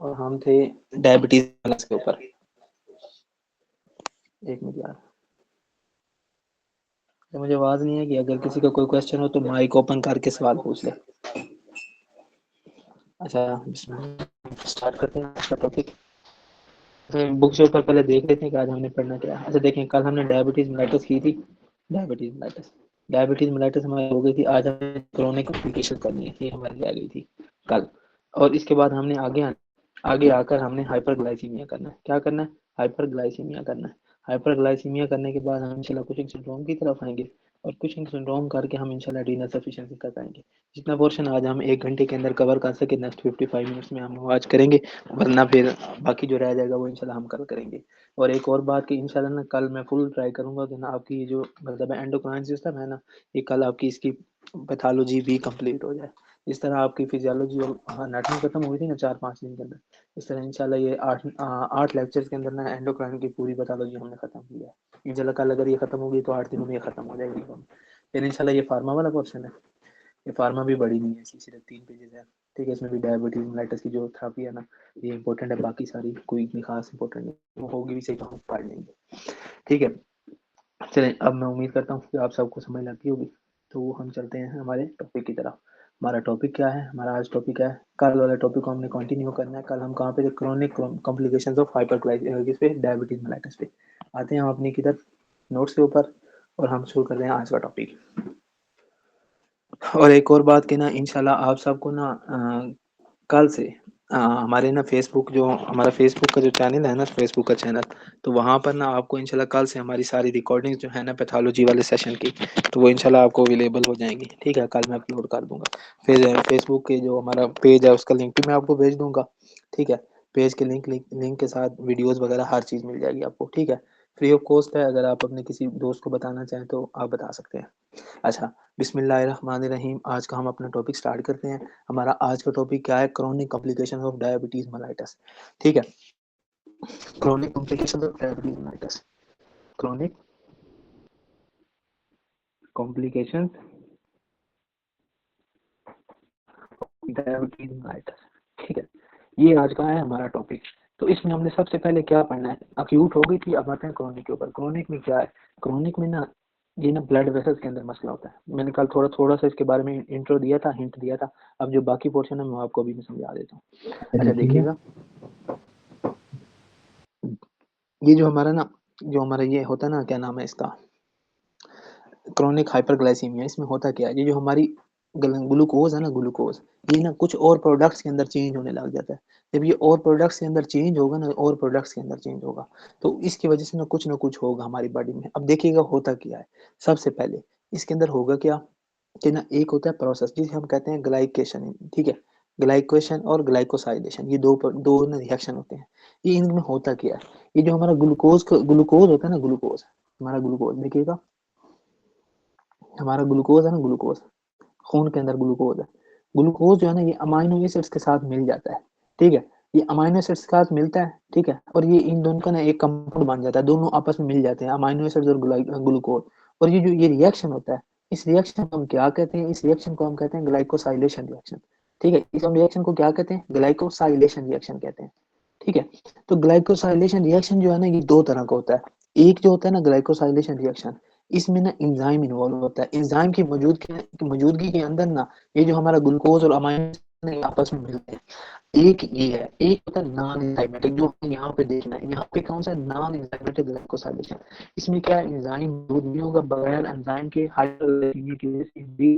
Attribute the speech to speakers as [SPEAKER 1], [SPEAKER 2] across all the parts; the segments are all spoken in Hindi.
[SPEAKER 1] और हम थे डायबिटीज के ऊपर। एक मिनट यार, तो मुझे आवाज नहीं है कि अगर किसी का कोई क्वेश्चन हो तो माइक ओपन करके सवाल पूछ ले। अच्छा, स्टार्ट करते हैं आज का टॉपिक। बुक से ऊपर पहले देख लेते हैं कि आज हमने पढ़ना क्या है। अच्छा देखें, कल हमने डायबिटीज मेलाइटिस की थी। डायबिटीज मेलाइटिस हमारी हो गई थी। आज हमें क्रोनिक कॉम्प्लिकेशन करनी है, ये हमारी आ गई थी कल। और इसके बाद हमने आगे आकर हमने हाइपरग्लाइसीमिया करना है। क्या करना है? हाइपरग्लाइसीमिया करना है। हाइपरग्लाइसीमिया करने के बाद हम इंशाल्लाह कुशिंग सिंड्रोम की तरफ आएंगे, और कुशिंग सिंड्रोम करके हम इंशाल्लाह रीनल सफिशिएंसी कर पाएंगे। जितना पोर्शन आज हम 1 घंटे के अंदर कवर कर सके, नेक्स्ट 55 मिनट्स में हम वो आज करेंगे, वरना फिर बाकी जो रह जाएगा वो इंशाल्लाह हम कल करेंगे। और एक और बात कि इंशाल्लाह ना कल मैं फुल ट्राई करूंगा कि ना आपकी ये जो मतलब एंडोक्राइन सिस्टम है ना, ये कल आपकी इसकी पैथोलॉजी भी कंप्लीट हो जाए। इस तरह आपकी फिजियोलॉजी और एनाटॉमी खत्म हुई थी ना 4-5 दिन के अंदर, इस तरह इंशाल्लाह ये 8 लेक्चर्स के अंदर ना एंडोक्राइन की पूरी पैथोलॉजी हमने खत्म की है। इंशाल्लाह कल अगर ये खत्म होगी तो 8 दिनों में ये खत्म हो जाएगी। फिर इंशाल्लाह ये फार्मा वाला पोर्शन है। ये फार्मा भी बड़ी नहीं है, इसकी सिर्फ 3 पेजेस है। ठीक है, इसमें भी डायबिटीज मेलाइटिस की जो थेरेपी है ना, ये इंपॉर्टेंट है। बाकी सारी कोई इतनी खास इंपॉर्टेंट नहीं, वो होगी भी सही तो हम पढ़ लेंगे। ठीक है, चलें, अब मैं उम्मीद करता हूँ कि आप सबको समझ लगती होगी। तो हम चलते हैं हमारे टॉपिक की तरफ। हमारा टॉपिक क्या है? हमारा आज टॉपिक है, कल वाले टॉपिक को हमने कंटिन्यू करना है। कल हम कहाँ पे थे? क्रोनिक कॉम्प्लिकेशंस ऑफ हाइपरग्लाइसेमिया पे, डायबिटीज मेलाइटिस पे। आते हैं हम अपनी की तरफ नोट्स के ऊपर, और हम शुरू कर रहे हैं आज का टॉपिक। और एक और बात कि ना इंशाल्लाह आप सबको ना कल से हमारे ना फेसबुक, जो हमारा फेसबुक का जो चैनल है ना, फेसबुक का चैनल, तो वहाँ पर ना आपको इंशाल्लाह कल से हमारी सारी रिकॉर्डिंग्स जो है ना पैथोलॉजी वाले सेशन की, तो वो इंशाल्लाह आपको अवेलेबल हो जाएंगी। ठीक है, कल मैं अपलोड कर दूंगा। फिर फेसबुक के जो हमारा पेज है उसका लिंक भी मैं आपको भेज दूंगा। ठीक है, पेज के लिंक के साथ वीडियोस वगैरह हर चीज़ मिल जाएगी आपको। ठीक है, फ्री ऑफ कॉस्ट है। अगर आप अपने किसी दोस्त को बताना चाहें तो आप बता सकते हैं। अच्छा, बिस्मिल्लाहिर्रहमानिर्रहीम। आज का हम अपना टॉपिक स्टार्ट करते हैं। हमारा आज का टॉपिक क्या है? Chronic complication of diabetes mellitus. ठीक है, chronic complication of diabetes mellitus. Chronic complication diabetes mellitus. ठीक है, ये आज का है हमारा टॉपिक। तो इसमें हमने सबसे पहले क्या पढ़ना है? अक्यूट हो गई थी, अब आते हैं क्रोनिक के ऊपर। क्रोनिक में क्या है? क्रोनिक में ना ये ना ब्लड वेसल्स के अंदर मसला होता है। मैंने कल थोड़ा थोड़ा सा इसके बारे में इंट्रो दिया था, हिंट दिया था। अब जो बाकी पोर्शन है मैं आपको अभी मैं समझा देता हूँ। अच्छा
[SPEAKER 2] देखिएगा,
[SPEAKER 1] देखिएगा, ये जो हमारा ना, जो हमारा ये होता है ना, क्या नाम है इसका, क्रोनिक हाइपरग्लाइसीमिया, इसमें होता क्या है? ये जो हमारी ग्लूकोज है ना, ग्लूकोज, ये ना कुछ और प्रोडक्ट्स के अंदर चेंज होने लग जाता है। जब ये और प्रोडक्ट्स के अंदर चेंज होगा ना, और प्रोडक्ट्स के अंदर चेंज होगा, तो इसकी वजह से ना कुछ होगा हमारी बॉडी में। अब देखिएगा होता क्या है। सबसे पहले इसके अंदर होगा क्या कि ना, एक होता है प्रोसेस जिसे हम कहते हैं ग्लाइकेशन। ठीक है, ग्लाइकेशन और ग्लाइकोसाइलेशन, ये दो ना रिएक्शन होते हैं। ये इनमें होता क्या है? ये जो हमारा ग्लूकोज होता है ना, ग्लूकोज, हमारा ग्लूकोज देखिएगा, हमारा ग्लूकोज है ना, ग्लूकोज खून के अंदर ग्लूकोज है। ग्लूकोज जो है ना, ये अमाइनो एसिड्स के साथ मिल जाता है। ठीक है, ये अमाइनो एसिड्स के साथ मिलता है। ठीक है, और ये इन दोनों का ना एक कंपाउंड बन जाता है। दोनों आपस में मिल जाते हैं, अमाइनो एसिड्स और ग्लूकोज। और ये जो ये रिएक्शन होता है, इस रिएक्शन को हम क्या कहते हैं? इस रिएक्शन को हम कहते हैं ग्लाइकोसाइलेशन रिएक्शन। ठीक है, इस रिएक्शन को क्या कहते हैं? ग्लाइकोसाइलेशन रिएक्शन कहते हैं। ठीक है, तो ग्लाइकोसाइलेशन रिएक्शन जो है ना, ये दो तरह का होता है। एक जो होता है ना ग्लाइकोसाइलेशन रिएक्शन, इसमें ना एंजाइम इन्वॉल्व होता है। एंजाइम की मौजूदगी के अंदर ना, ये जो हमारा ग्लूकोज और अमाइनो आपस में मिलते हैं। एक ये है, एक होता है नॉन एंजाइमेटिक, जो हमें यहाँ पे देखना है। यहाँ पे कौन सा? Non enzymatic glycosylation. इसमें क्या है? एंजाइम मौजूद नहीं होगा। बगैर एंजाइम के हाइपरग्लाइसीमिया की वजह से,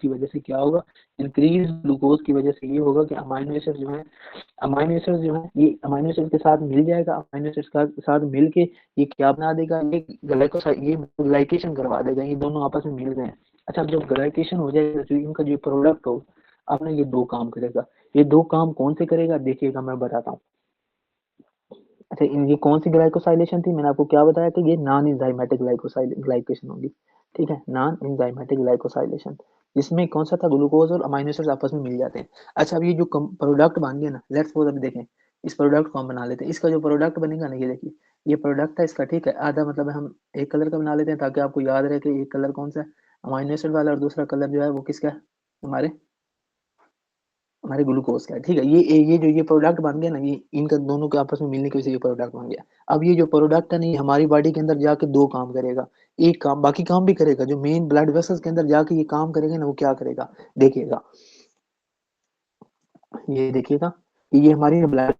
[SPEAKER 1] की वजह से क्या होगा? इंक्रीज ग्लूकोज की वजह से ये होगा कि अमाइनो एसिड जो है, अमाइनो एसिड जो है, ये अमाइनो एसिड के साथ मिल जाएगा। अमाइनो एसिड के साथ मिल के ये क्या बना देगा? ये ग्लाइकेशन करवा देगा। ये दोनों आपस में मिल गए हैं। अच्छा, जब ग्लाइकेशन हो जाएगा तो इनका जो प्रोडक्ट हो, आपने ये दो काम करेगा। ये दो काम कौन से करेगा? देखिएगा, मैं बताता हूँ। अच्छा, ये कौन सी ग्लाइकोसाइलेशन थी? मैंने आपको क्या बताया कि ये नॉन एंजाइमेटिक ग्लाइकेशन होगी। ठीक है, नॉन एंजाइमेटिक ग्लाइकोसाइलेशन, जिसमें कौन सा था? ग्लूकोज और अमाइनो एसिड्स आपस में मिल जाते हैं। अच्छा, अब ये जो प्रोडक्ट बन गया ना, लेट्स सपोज अभी देखें, इस प्रोडक्ट को हम बना लेते हैं। इसका जो प्रोडक्ट बनेगा ना, ये देखिए, ये प्रोडक्ट है इसका। ठीक है, आधा मतलब हम एक कलर का बना लेते हैं ताकि आपको याद रहे कि एक कलर कौन सा है, अमाइनो एसिड वाला, और दूसरा कलर जो है वो किसका है? हमारे हमारे ग्लूकोज का, ठीक है। ये जो ये प्रोडक्ट बन गया ना, ये इनका दोनों के आपस में मिलने की वजह से ये प्रोडक्ट बन गया। अब ये जो प्रोडक्ट है ना, ये हमारी बॉडी के अंदर जाके दो काम करेगा। एक काम, बाकी काम भी करेगा, जो मेन ब्लड वेसल्स के अंदर जाके ये काम करेगा ना, वो क्या करेगा देखिएगा। ये देखिएगा कि ये हमारी ब्लड,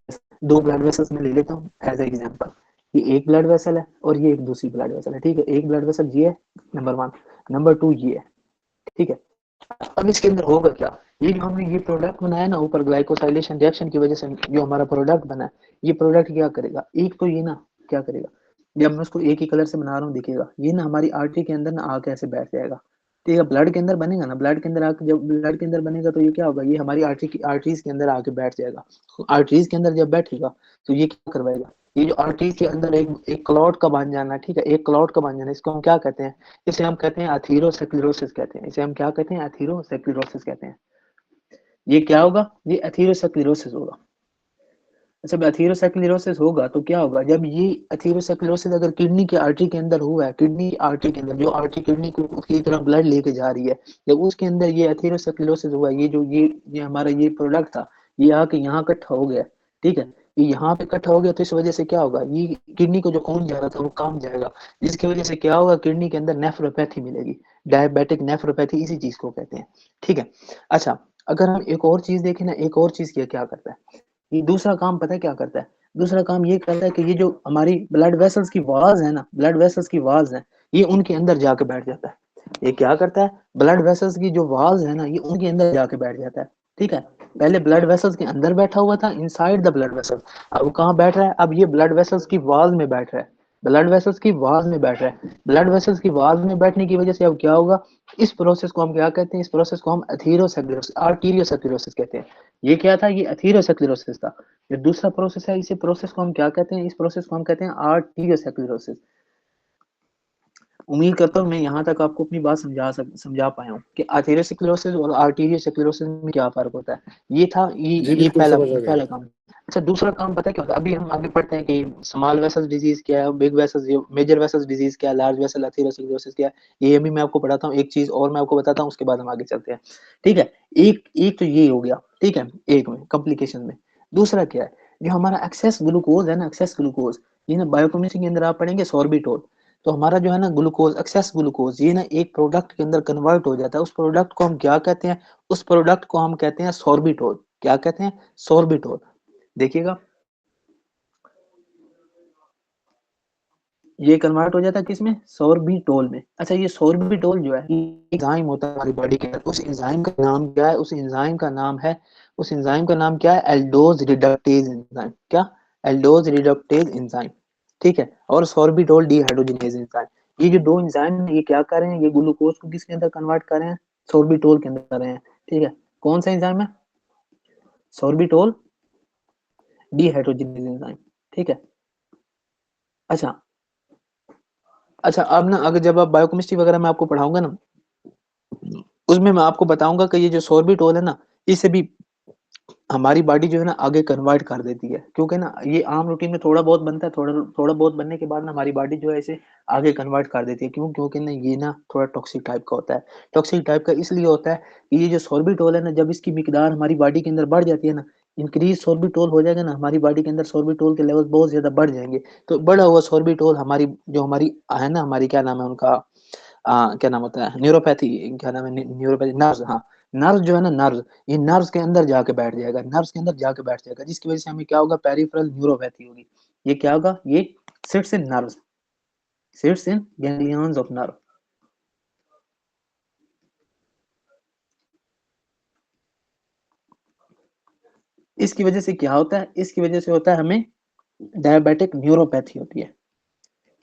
[SPEAKER 1] दो ब्लड वेसल्स में ले लेता हूँ एज ए एग्जांपल। ये एक ब्लड वेसल है और ये एक दूसरी ब्लड वेसल है, ठीक है। एक ब्लड वेसल ये है, नंबर वन। नंबर टू ये है, ठीक है। अब इसके अंदर होगा क्या, ये जो हमने ये प्रोडक्ट बनाया ना ऊपर, ग्लाइकोसाइलेशन रिएक्शन की वजह से जो हमारा प्रोडक्ट बना है, ये प्रोडक्ट क्या करेगा, एक तो ये ना क्या करेगा, जब मैं उसको एक ही कलर से बना रहा हूँ देखिएगा, ये ना हमारी आर्टरी के अंदर ना आके ऐसे बैठ जाएगा, ठीक है। ब्लड के अंदर बनेगा ना, ब्लड के अंदर आके, जब ब्लड के अंदर बनेगा तो ये क्या होगा, ये हमारी आर्टरीज के अंदर आके बैठ जाएगा। आर्टरीज के अंदर जब बैठेगा तो ये क्या करवाएगा, ये जो आर्टरीज के अंदर एक क्लॉट का बन जाना, ठीक है, एक क्लॉट का बन जाना, इसको हम क्या कहते हैं, इसे हम कहते हैं एथीरोस्क्लेरोसिस कहते हैं, इसे हम क्या कहते हैं, एथीरोस्क्लेरोसिस कहते हैं। ये क्या होगा, ये एथीरोस्क्लेरोसिस होगा। जब एथीरोस्क्लेरोसिस होगा तो क्या होगा, जब ये एथीरोस्क्लेरोसिस अगर किडनी के आर्टरी के अंदर हुआ है, किडनी आर्टरी के अंदर, जो आर्टरी किडनी को की तरफ ब्लड लेके जा रही है, जब उसके अंदर ये एथीरोस्क्लेरोसिस हुआ, ये जो ये हमारा ये प्रोडक्ट था, ये आके यहाँ इकट्ठा हो गया, ठीक है। ये यहाँ पे इकट्ठा हो गया तो इस वजह से क्या होगा, ये किडनी को जो खून जा रहा था वो कम जाएगा, जिसकी वजह से क्या होगा, किडनी के अंदर नेफ्रोपैथी मिलेगी। डायबिटिक नेफ्रोपैथी इसी चीज को कहते हैं, ठीक है। अच्छा, अगर हम एक और चीज देखें ना, एक और चीज क्या करता है, ये दूसरा काम पता है क्या करता है, दूसरा काम ये करता है कि ये जो हमारी ब्लड वेसल्स की वाल्स है ना, ब्लड वेसल्स की वाल्स है, ये उनके अंदर जाके बैठ जाता है। ये क्या करता है, ब्लड वेसल्स की जो वाल्स है ना, ये उनके अंदर जाके बैठ जाता है, ठीक है। पहले ब्लड वेसल्स के अंदर बैठा हुआ था, इनसाइड द ब्लड वेसल्स। अब कहाँ बैठ रहा है, अब ये ब्लड वेसल्स की वाल में बैठ रहा है, ब्लड वेसल्स की वाल में बैठ रहा है। ब्लड वेसल्स की वाल में बैठने की वजह से अब क्या होगा, इस प्रोसेस को हम क्या कहते हैं, इस प्रोसेस को हम एथीरोस्क्लेरोसिस, आर्टीरियोस्क्लेरोसिस कहते हैं। ये क्या था, ये एथीरोस्क्लेरोसिस था। जो दूसरा प्रोसेस है, इसी प्रोसेस को हम क्या कहते हैं, इस प्रोसेस को हम कहते हैं आर्टीरियोस्क्लेरोसिस। उम्मीद करता हूँ मैं यहाँ तक आपको अपनी बात समझा पाया हूँ कि एथेरोस्क्लेरोसिस और आर्टीरियोस्क्लेरोसिस में क्या फर्क होता है। ये था
[SPEAKER 2] जी
[SPEAKER 1] ये
[SPEAKER 2] बिल्कुल
[SPEAKER 1] पहला
[SPEAKER 2] समझ आ गया।
[SPEAKER 1] पहला काम। अच्छा, दूसरा काम पता है क्या होता है, अभी हम आगे पढ़ते हैं कि स्मॉल वेसल्स डिजीज क्या है, big vessels, major vessels disease क्या है, लार्ज वेसल एथेरोस्क्लेरोसिस क्या है, ये अभी मैं आपको पढ़ाता हूँ। एक चीज और मैं आपको बताता हूँ, उसके बाद हम आगे चलते हैं, ठीक है। एक एक तो ये हो गया, ठीक है, एक में कॉम्प्लिकेशन में। दूसरा क्या है, जो हमारा एक्सेस ग्लूकोज है ना, एक्सेस ग्लूकोज, ये ना बायोकेमिस्ट्री के अंदर आप पढ़ेंगे सॉर्बिटोल। तो हमारा जो है ना ग्लूकोज, एक्सेस ग्लूकोज, ये ना एक प्रोडक्ट के अंदर कन्वर्ट हो जाता है। उस प्रोडक्ट को हम क्या कहते हैं, उस प्रोडक्ट को हम कहते हैं सॉर्बिटोल। क्या कहते हैं, सॉर्बिटोल। देखिएगा, ये कन्वर्ट हो जाता है किसमें, सॉर्बिटोल में। अच्छा, ये सॉर्बिटोल जो है, एंजाइम होता है हमारी बॉडी के अंदर। उस एंजाइम का नाम क्या है, उस एंजाइम का नाम है, उस एंजाइम का नाम क्या है, एल्डोज रिडक्टेज एंजाइम। क्या, एल्डोज रिडक्टेज एंजाइम, ठीक है। और सॉर्बिटोल डीहाइड्रोजिनेज एंजाइम। ये जो दो एंजाइम है, ये क्या कर रहे हैं, ये ग्लूकोज को किसके अंदर कन्वर्ट कर रहे हैं, सॉर्बिटोल के अंदर कर रहे हैं, ठीक है। कौन सा एंजाइम है, सॉर्बिटोल डीहाइड्रोजिनेज एंजाइम, ठीक है। अच्छा, अच्छा, अब ना अगर जब आप बायोकेमिस्ट्री वगैरह में आपको पढ़ाऊंगा ना, उसमें मैं आपको बताऊंगा कि ये जो सोर्बिटोल है ना, इसे भी हमारी बॉडी जो है ना आगे कन्वर्ट कर देती है, क्योंकि ना ये आम रूटीन में थोड़ा बहुत बनता है, थोड़ा थोड़ा बहुत बनने के बाद ना हमारी बॉडी जो है इसे आगे कन्वर्ट कर देती है। क्यों, क्योंकि ना ये ना थोड़ा टॉक्सिक टाइप का होता है। टॉक्सिक टाइप का इसलिए होता है कि ये जो सोर्बिटोल है ना, जब इसकी मिकदार हमारी बॉडी के अंदर बढ़ जाती है ना, इंक्रीज सोर्बिटोल हो जाएगा ना, हमारी बॉडी के अंदर सोर्बिटोल के लेवल बहुत ज्यादा बढ़ जाएंगे। तो बढ़ा हुआ सोर्बिटोल हमारी जो हमारी है ना, हमारी क्या नाम है उनका, क्या नाम होता है, न्यूरोपैथी, क्या नाम है, न्यूरोपैथी, नर्व्स, हाँ, नर्व जो है ना, नर्व, ये नर्व्स के अंदर जाके बैठ जाएगा, नर्व्स के अंदर जाके बैठ जाएगा, जिसकी वजह से हमें क्या होगा, पेरिफेरल न्यूरोपैथी होगी। ये क्या होगा, ये sits in nerves, sits in ganglions of nerve. इसकी वजह से क्या होता है, इसकी वजह से होता है हमें डायबिटिक न्यूरोपैथी होती है।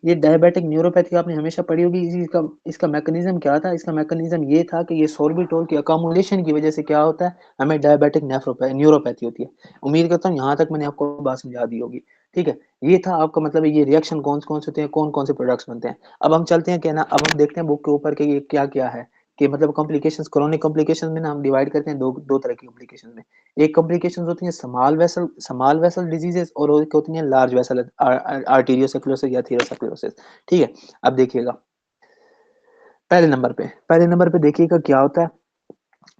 [SPEAKER 1] ये डायबिटिक न्यूरोपैथी आपने हमेशा पढ़ी होगी। इसका इसका मैकेनिज्म क्या था, इसका मैकेनिज्म ये था कि ये सोर्बिटोल की अकोमोडेशन की वजह से क्या होता है, हमें डायबिटिक न्यूरोपैथी होती है। उम्मीद करता हूँ यहाँ तक मैंने आपको बात समझा दी होगी, ठीक है। ये था आपका मतलब ये रिएक्शन कौन कौन से होते हैं, कौन कौन से प्रोडक्ट्स बनते हैं। अब हम चलते हैं क्या ना, अब हम देखते हैं बुक के ऊपर कि ये क्या क्या है, कि मतलब कॉम्प्लिकेशंस, क्रोनिक कॉम्प्लिकेशन में ना हम डिवाइड करते हैं दो दो तरह की कॉम्प्लिकेशन में। एक कॉम्प्लिकेशंस होती हैं स्मॉल वेसल डिजीजेस, और एक होती हैं लार्ज वेसल आर्टीरियोस्क्लेरोसिस या एथेरोस्क्लेरोसिस, ठीक है। अब देखिएगा, पहले नंबर पे देखिएगा क्या होता है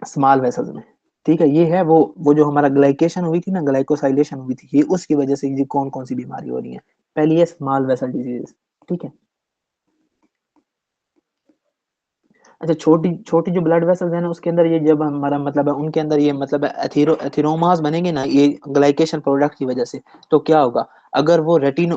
[SPEAKER 1] स्मॉल वेसल्स में। ठीक है, ये है वो जो हमारा ग्लाइकेशन हुई थी ना, ग्लाइकोसाइलेशन हुई थी, ये उसकी वजह से ये कौन कौन सी बीमारी हो रही है। पहली है स्मॉल वेसल डिजीज, ठीक है। अच्छा, छोटी छोटी जो ब्लड वेसल्स है ना, उसके अंदर ये जब हमारा मतलब है उनके अंदर ये मतलब है एथीरोमास बनेंगे ना, ये ग्लाइकेशन प्रोडक्ट की वजह से, तो क्या होगा, अगर वो रेटिन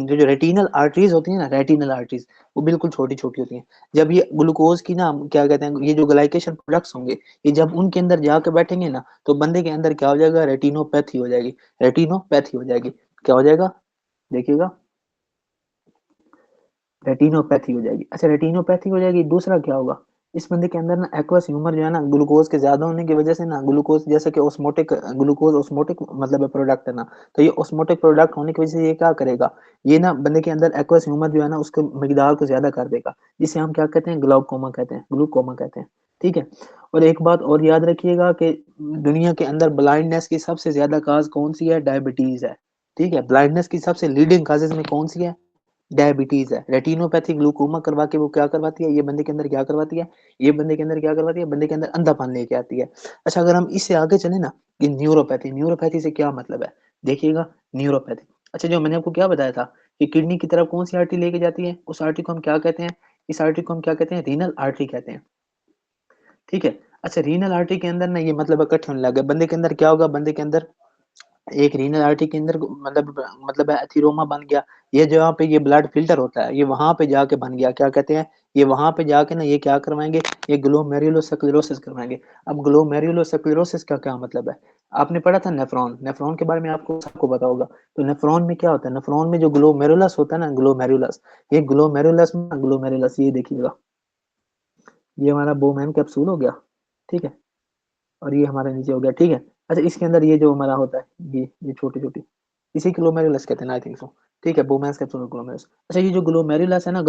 [SPEAKER 1] जो रेटिनल आर्टरीज होती है ना, रेटिनल आर्टरीज, वो बिल्कुल छोटी छोटी होती हैं। जब ये ग्लूकोज की ना क्या कहते हैं, ये जो ग्लाइकेशन प्रोडक्ट्स होंगे, ये जब उनके अंदर जाके बैठेंगे ना, तो बंदे के अंदर क्या हो जाएगा, रेटिनोपैथी हो जाएगी। रेटिनोपैथी हो जाएगी, क्या हो जाएगा, देखिएगा, रेटिनोपैथी हो जाएगी। अच्छा, रेटिनोपैथी हो जाएगी, दूसरा क्या होगा, इस बंदे के अंदर ना एक्वस ह्यूमर जो है ना, ग्लूकोज के ज्यादा होने की वजह से ना, ग्लूकोज जैसे कि ओस्मोटिक, ग्लूकोज ओस्मोटिक मतलब प्रोडक्ट है ना, तो ये ओस्मोटिक प्रोडक्ट होने की वजह से ये क्या करेगा, ये ना बंदे के अंदर एक्वस ह्यूमर जो है ना, उसके मिकदार को ज्यादा कर देगा, जिसे हम क्या कहते हैं, ग्लाउकोमा कहते हैं, ग्लूकोमा कहते हैं, ठीक है। और एक बात और याद रखिएगा कि दुनिया के अंदर ब्लाइंडनेस की सबसे ज्यादा काज कौन सी है, डायबिटीज है, ठीक है। ब्लाइंडनेस की सबसे लीडिंग काजेज में कौन सी है, डायबिटीज है। रेटिनोपैथी ग्लूकोमा करवा के वो क्या करवाती है, ये बंदे के अंदर क्या करवाती है, ये बंदे के अंदर क्या करवाती है, बंदे के अंदर अंधापन लेके आती है। अच्छा, अगर हम इससे आगे चले ना, ये न्यूरोपैथी, न्यूरोपैथी से क्या मतलब है, देखिएगा, न्यूरोपैथी। अच्छा, जो मैंने आपको क्या बताया था कि किडनी की तरफ कौन सी आर्टरी लेके जाती है, उस आर्टरी को हम क्या कहते हैं, इस आर्टरी को हम क्या कहते हैं, रीनल आर्टरी कहते हैं, ठीक है। अच्छा, रीनल आर्टरी के अंदर ना ये मतलब इकट्ठे होने लगे, बंदे के अंदर क्या होगा, बंदे के अंदर एक रीनल आर्टरी के अंदर मतलब एथीरोमा बन गया। ये जहाँ पे ये ब्लड फिल्टर होता है, ये वहां पे जाके बन गया, क्या कहते हैं, ये वहां पे जाके ना ये क्या करवाएंगे, ये ग्लोमेरुलोस्क्लेरोसिस करवाएंगे। अब ग्लोमेरुलोस्क्लेरोसिस का क्या मतलब है, आपने पढ़ा था नेफ्रॉन, नेफ्रॉन के बारे में आपको सबको पता होगा। तो नेफ्रॉन में क्या होता है, नेफ्रॉन में जो ग्लोमेरुलस होता है ना, ग्लोमेरुलस, ये ग्लोमेरुलस ये देखिएगा, ये हमारा बोमैन कैप्सूल हो गया, ठीक है, और ये हमारा नीचे हो गया, ठीक है। अच्छा, इसके अंदर ये जो हमारा होता है, ये छोटी छोटी, इसी ग्लोमेरुलस कहते हैं, आई थिंक सो, ठीक है, बोमेन्स कैप्सूल ग्लोमेरुलस। अच्छा, ये जो ग्लोमेरुलस है ना,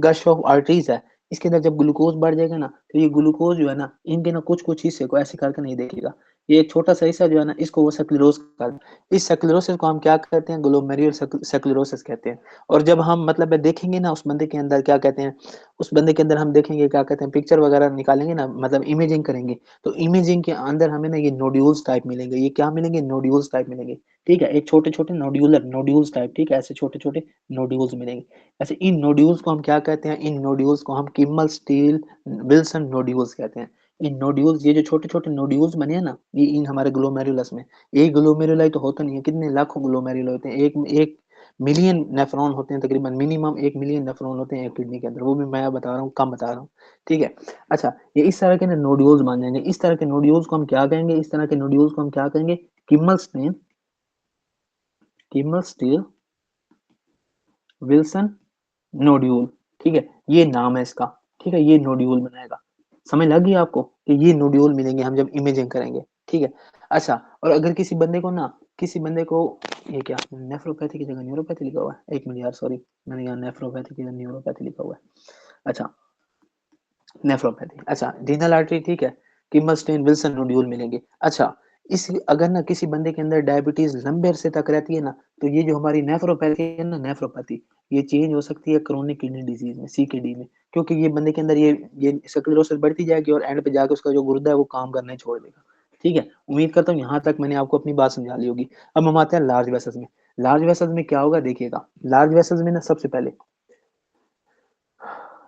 [SPEAKER 1] गश ऑफ आर्टरीज है, इसके अंदर जब ग्लूकोज बढ़ जाएगा ना, तो ये ग्लूकोज जो है ना, इनके ना कुछ कुछ हिस्से को ऐसे करके नहीं देखिएगा, ये एक छोटा सा हिस्सा जो है ना, इसको वो सक्लेरोस कर, इस सक्लेरोसिस को हम क्या कहते हैं, ग्लोमेरुलर सक्लेरोसिस कहते हैं। और जब हम मतलब देखेंगे ना उस बंदे के अंदर क्या कहते हैं, उस बंदे के अंदर हम देखेंगे क्या कहते हैं, पिक्चर वगैरह निकालेंगे ना, मतलब इमेजिंग करेंगे, तो इमेजिंग के अंदर हमें ना ये नोड्यूल्स टाइप मिलेंगे, ये क्या मिलेंगे, नोड्यूल्स टाइप मिलेंगे, ठीक है, एक छोटे छोटे नोड्यूल्स टाइप, ठीक है, ऐसे छोटे छोटे नोड्यूल्स मिलेंगे। ऐसे इन नोड्यूल्स को हम क्या कहते हैं, इन नोड्यूल्स को हम किमल स्टील विल्सन नोड्यूल्स कहते हैं। इन नोड्यूल्स, ये जो छोटे छोटे नोड्यूल्स बने हैं ना, ये इन हमारे ग्लोमेरुलस में, एक ग्लोमेरुलाई तो होता नहीं है, कितने लाखों ग्लोमेरुल होते हैं, एक एक मिलियन नेफ्रॉन होते हैं, तकरीबन मिनिमम 1 मिलियन नेफ्रॉन होते हैं एक किडनी के अंदर, वो भी मैं बता रहा हूँ, कम बता रहा हूँ, ठीक है। अच्छा, ये इस तरह के ना नोड्यूल्स बन जाएंगे, इस तरह के नोड्यूल्स को हम क्या कहेंगे, इस तरह के नोड्यूल्स को हम क्या कहेंगे, Kimmel steel, Kimmel steel Wilson nodule, ठीक है, ये नाम है इसका, ठीक है, ये नोड्यूल बनाएगा। समझ लग गई आपको कि ये नोड्यूल मिलेंगे हम जब इमेजिंग करेंगे, ठीक है। अच्छा, और अगर किसी बंदे को ना, किसी बंदे को, ये क्या नेफ्रोपैथी की जगह न्यूरोपैथी लिखा हुआ है, 1 मिनट यार, सॉरी, मैंने यहाँ नेफ्रोपैथी की जगह न्यूरोपैथी लिखा हुआ है। अच्छा, नेफ्रोपैथी, अच्छा, रीनल आर्टरी, ठीक है, किमलस्टेन विल्सन नोड्यूल मिलेंगे। अच्छा, इस अगर ना किसी बंदे के अंदर डायबिटीज लंबे अरसे तक रहती है ना, तो ये जो हमारी नेफ्रोपैथी है ना, नेफ्रोपैथी, ये चेंज हो सकती है क्रोनिक किडनी डिजीज में, सीकेडी में, क्योंकि ये बंदे के अंदर ये स्क्लेरोसिस बढ़ती जाएगी और एंड पे जाके उसका जो गुर्दा है वो काम करना ही छोड़ देगा, ठीक है। उम्मीद करता हूँ यहाँ तक मैंने आपको अपनी बात समझा ली होगी। अब हम आते हैं लार्ज वेसल्स में। लार्ज वेसल्स में क्या होगा, देखिएगा, लार्ज वेसल्स में ना सबसे पहले,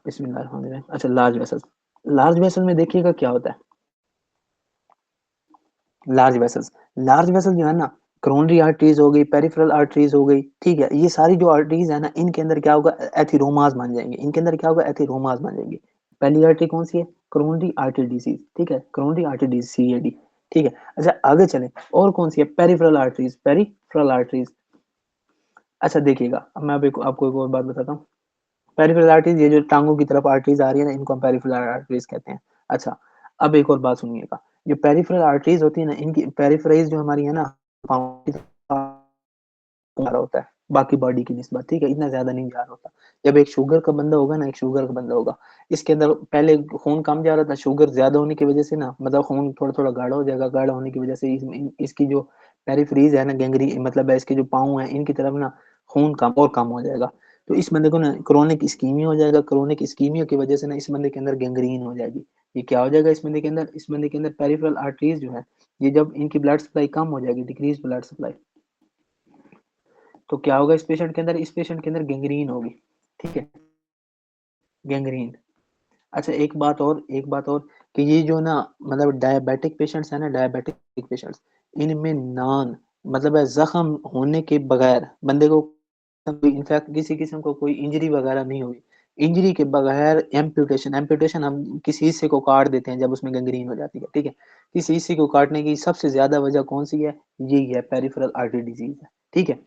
[SPEAKER 1] बिस्मिल्लाह, अच्छा, लार्ज वेसल्स, लार्ज वेसल में देखिएगा क्या होता है, लार्ज वेसल्स, लार्ज वेसल जो है ना, क्रोनरी आर्टरीज हो गई, पेरिफेरल आर्टरीज हो गई, ठीक है, ये सारी जो आर्टरीज है ना, इनके अंदर क्या होगा, एथिरोमास बन जाएंगे, इनके अंदर क्या होगा, एथिरोमास बन जाएंगे। पहली आर्टरी कौन सी है, क्रोनरी आर्टरी डिजीज, ठीक है, क्रोनरी आर्टरी डिजीज, सीएडी, ठीक है। अच्छा, आगे चले, और कौन सी है, पेरिफेरल आर्टरीज, पेरिफेरल आर्टरीज। अच्छा, देखिएगा, अब मैं आपको एक और बात बताता हूँ, पेरिफेरल आर्टरीज, ये जो टांगों की तरफ आर्टरीज आ रही है ना, इनको हम पेरिफेरल आर्टरीज कहते हैं। अच्छा, अब एक और बात सुनिएगा, जो पेरिफेरल आर्टरीज होती है ना, इनकी पेरिफेरल जो हमारी है ना, पाँव की तरफ जा रहा होता है बाकी बॉडी की निस्बत, ठीक है, इतना ज्यादा नहीं जा रहा होता। जब एक शुगर का बंदा होगा ना, एक शुगर का बंदा होगा, इसके अंदर पहले खून कम जा रहा था, शुगर ज्यादा होने की वजह से ना, मतलब खून थोड़ा थोड़ा गाढ़ा हो जाएगा, गाढ़ा होने की वजह से इसकी जो पेरिफेरीज है ना, गैंग्री मतलब है, इसके जो पाँव है, इनकी तरफ ना खून कम और कम हो जाएगा। तो इस बंदे को ना क्रोनिक इस्कीमिया हो जाएगा। क्रोनिक इस्कीमिया की वजह से ना इस बंदे के अंदर गैंग्रीन हो जाएगी। ये क्या हो जाएगा इस बंदे के अंदर, इस बंदे के अंदर पेरिफेरल आर्टरीज जो है, ये जब इनकी ब्लड सप्लाई कम हो जाएगी, डिक्रीज ब्लड सप्लाई, तो क्या होगा इस पेशेंट के अंदर, इस पेशेंट के अंदर गैंग्रीन होगी। ठीक है, गैंग्रीन। अच्छा एक बात और कि ये जो ना मतलब डायबिटिक पेशेंट्स है ना, डायबिटिक पेशेंट्स, इनमें नान मतलब है जख्म होने के बगैर बंदे को इनफैक्ट किसी किस्म को कोई इंजरी वगैरह नहीं हुई, इंजरी के बगैर एम्पुटेशन, एम्पुटेशन हम किसी हिस्से को काट देते हैं जब उसमें गंग्रीन हो जाती है। ठीक है, किसी हिस्से को काटने की सबसे ज्यादा वजह कौन सी है, यही है पेरिफेरल आर्टरी डिजीज है। ठीक है,